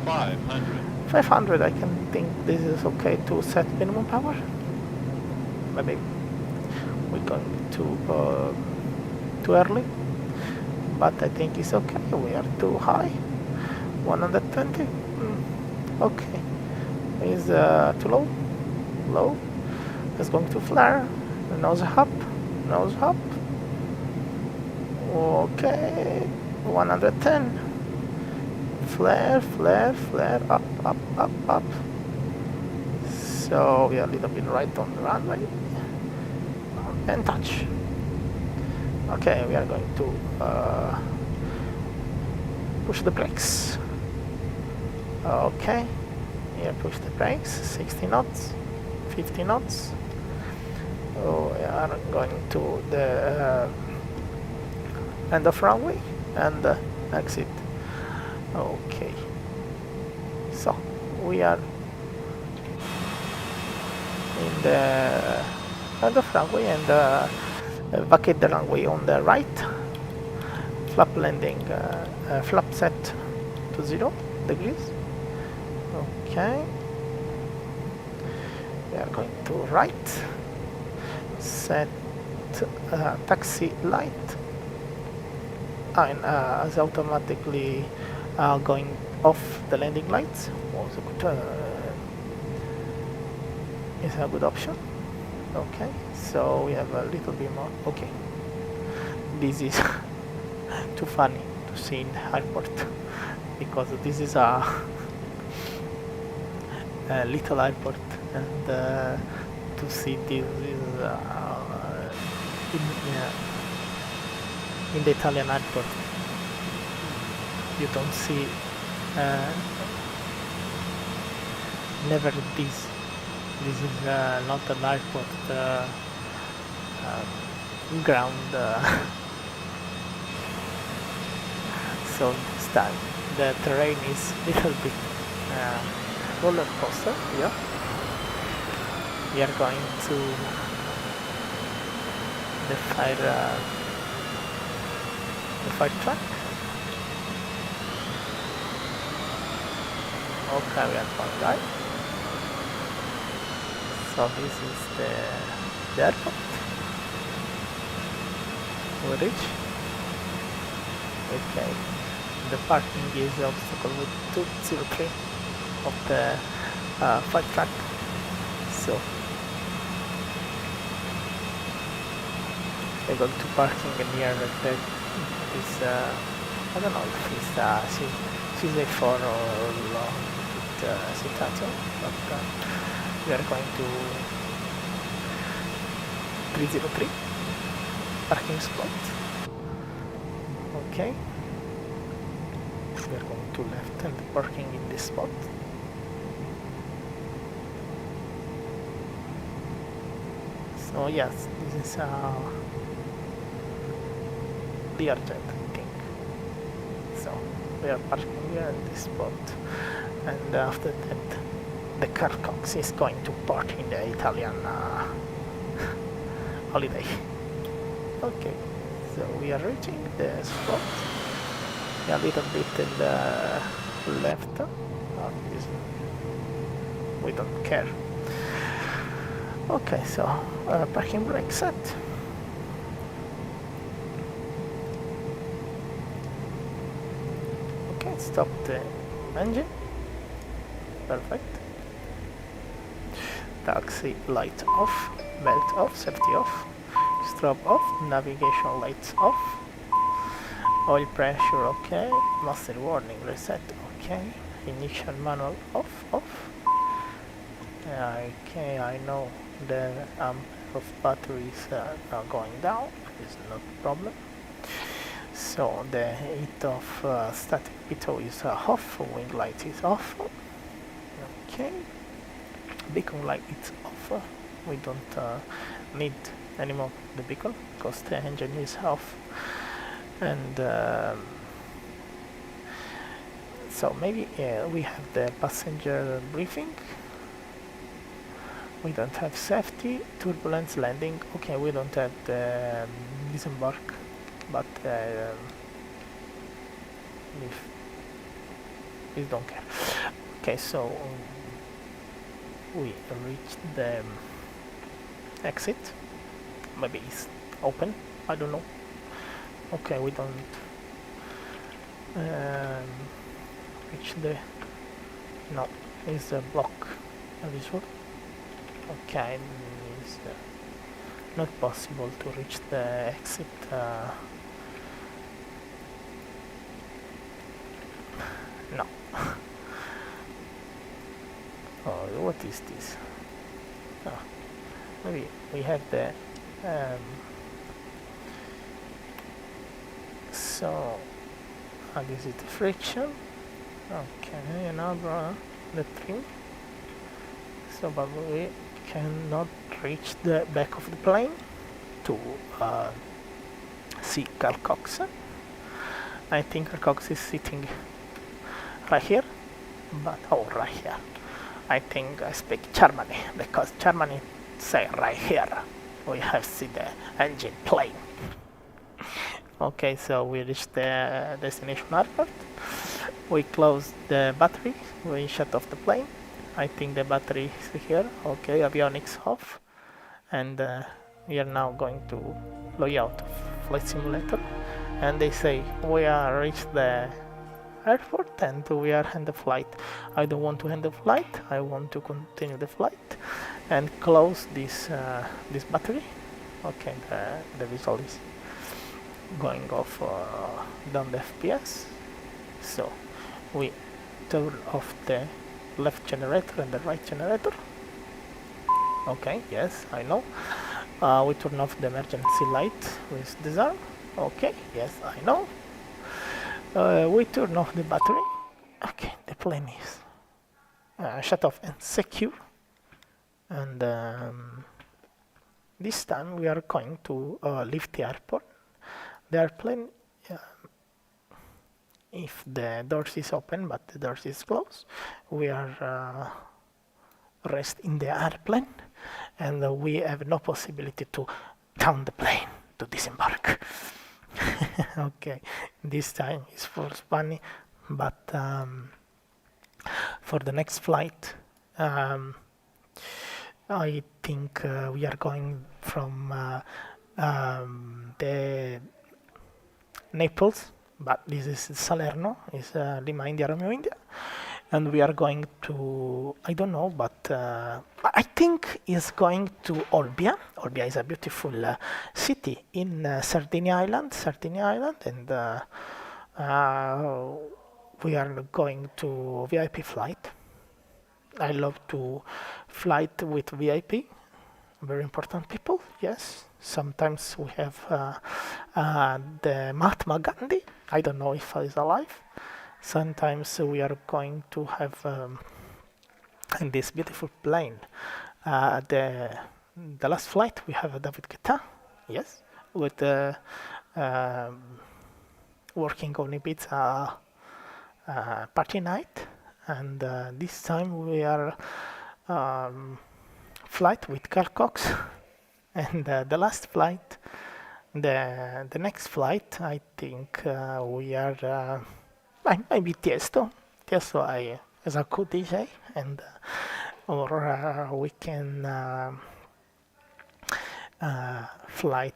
500. 500. I can think this is okay to set minimum power. Maybe we're going too early. But I think it's okay. We are too high. 120. Okay. Is too low. Low. It's going to flare. Nose up. Nose up. Okay. 110. Flare, flare, flare. Up, up, up, up. So we are a little bit right on the runway. And touch. Okay, we are going to push the brakes. Okay, here push the brakes, 60 knots, 50 knots. Oh, we are going to the end of runway and exit. Okay, so we are in the end of runway and vacate the runway on the right. Flap landing, flap set to 0 degrees. Okay. We are going to right. Set taxi light. And as automatically going off the landing lights. Also good, is a good option. Okay, so we have a little bit more. Okay, this is too funny to see in the airport because this is a little airport, and to see this is in the Italian airport. You don't see never this. This is not an airport ground. So this time the terrain is little bit roller coaster. Yeah, we are going to the fire truck. Okay, we are going right. So this is the airport. We reach. Okay. The parking is obstacle with 203 of the fire truck. So we're going to parking near this I don't know if it's CZ4 or Citato, but we are going to 303 parking spot. Okay, we are going to left and parking in this spot. Oh yes, this is Learjet, I think. So we are parking here at this spot, and after that, the car cox is going to port in the Italian holiday. Okay, so we are reaching the spot. A little bit in the left. We don't care. Okay, so parking brake set. Okay, stop the engine. Perfect. Taxi light off, belt off, safety off, strobe off, navigation lights off, oil pressure okay, master warning reset okay, ignition manual off. Okay, I know the of batteries are going down, is not a problem. So the heat of static pitot is off, wing light is off. Okay, beacon light is off. We don't need anymore the beacon because the engine is off. And so maybe we have the passenger briefing. We don't have safety, turbulence, landing. Okay, we don't have the disembark, but we don't care. Okay, so we reached the exit. Maybe it's open, I don't know. Okay, we don't reach the... no, it's a block. This one. Okay, it's not possible to reach the exit. No. Oh, what is this? Oh, maybe we have the so this is the friction. Okay, another the trim. So but we cannot reach the back of the plane to see Carl Cox. I think Carl Cox is sitting right here, but oh, right here. I think I speak Germany because Germany say right here. We have seen the engine plane. Okay, so we reached the destination airport. We closed the battery. We shut off the plane. I think the battery is here. Okay, avionics off, and we are now going to log out of flight simulator. And they say we are reached the airport and we are end the flight. I don't want to end the flight. I want to continue the flight and close this this battery. Okay, the visual is going off down the FPS. So we turn off the left generator and the right generator. Okay, yes, I know. We turn off the emergency light with disarm. Okay, yes, I know. We turn off the battery. Okay, the plane is shut off and secure. And this time we are going to leave the airport. The airplane, if the doors is open but the doors is closed, we are rest in the airplane, and we have no possibility to down the plane to disembark. Okay, this time is for Spanish, but for the next flight, I think we are going from the Naples, but this is Salerno, is Lima, India, Romeo, India, and we are going to, I don't know, but I think is going to Olbia. Olbia is a beautiful city in Sardinia Island, and we are going to VIP flight. I love to flight with VIP, very important people, yes. Sometimes we have the Mahatma Gandhi, I don't know if he's alive. Sometimes we are going to have in this beautiful plane the the last flight we have David Guetta, yes, with working on Ibiza party night, and this time we are flight with Carl Cox, and the last flight, the next flight, I think we are maybe Tiesto. Tiesto is a cool DJ, and or we can flight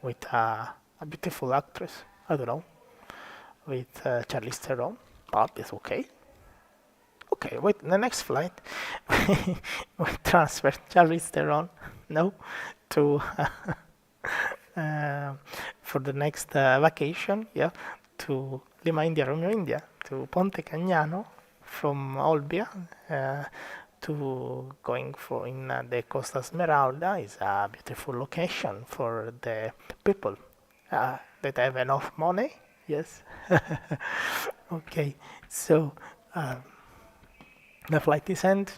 with a beautiful actress. I don't know, with Charlize Theron. But it's okay. Okay, wait. The next flight, we transfer Charlize Theron, no, to for the next vacation, yeah, to Lima, India, Romeo, India, to Ponte Cagnano from Olbia, to going for in the Costa Smeralda is a beautiful location for the people that have enough money. Yes. Okay, so the flight is end,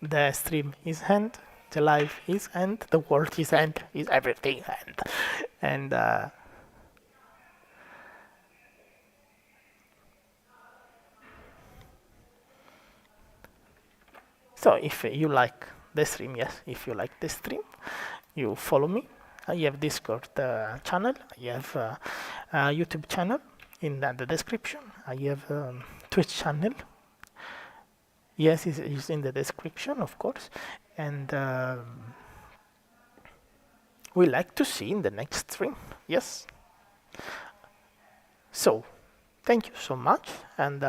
the stream is end, the life is end, the world is end, is everything end, and so if you like the stream, yes, if you like the stream, you follow me. I have Discord channel, I have YouTube channel in the description, I have Twitch channel, yes, it's in the description, of course, and we like to see in the next stream, yes. So, thank you so much, and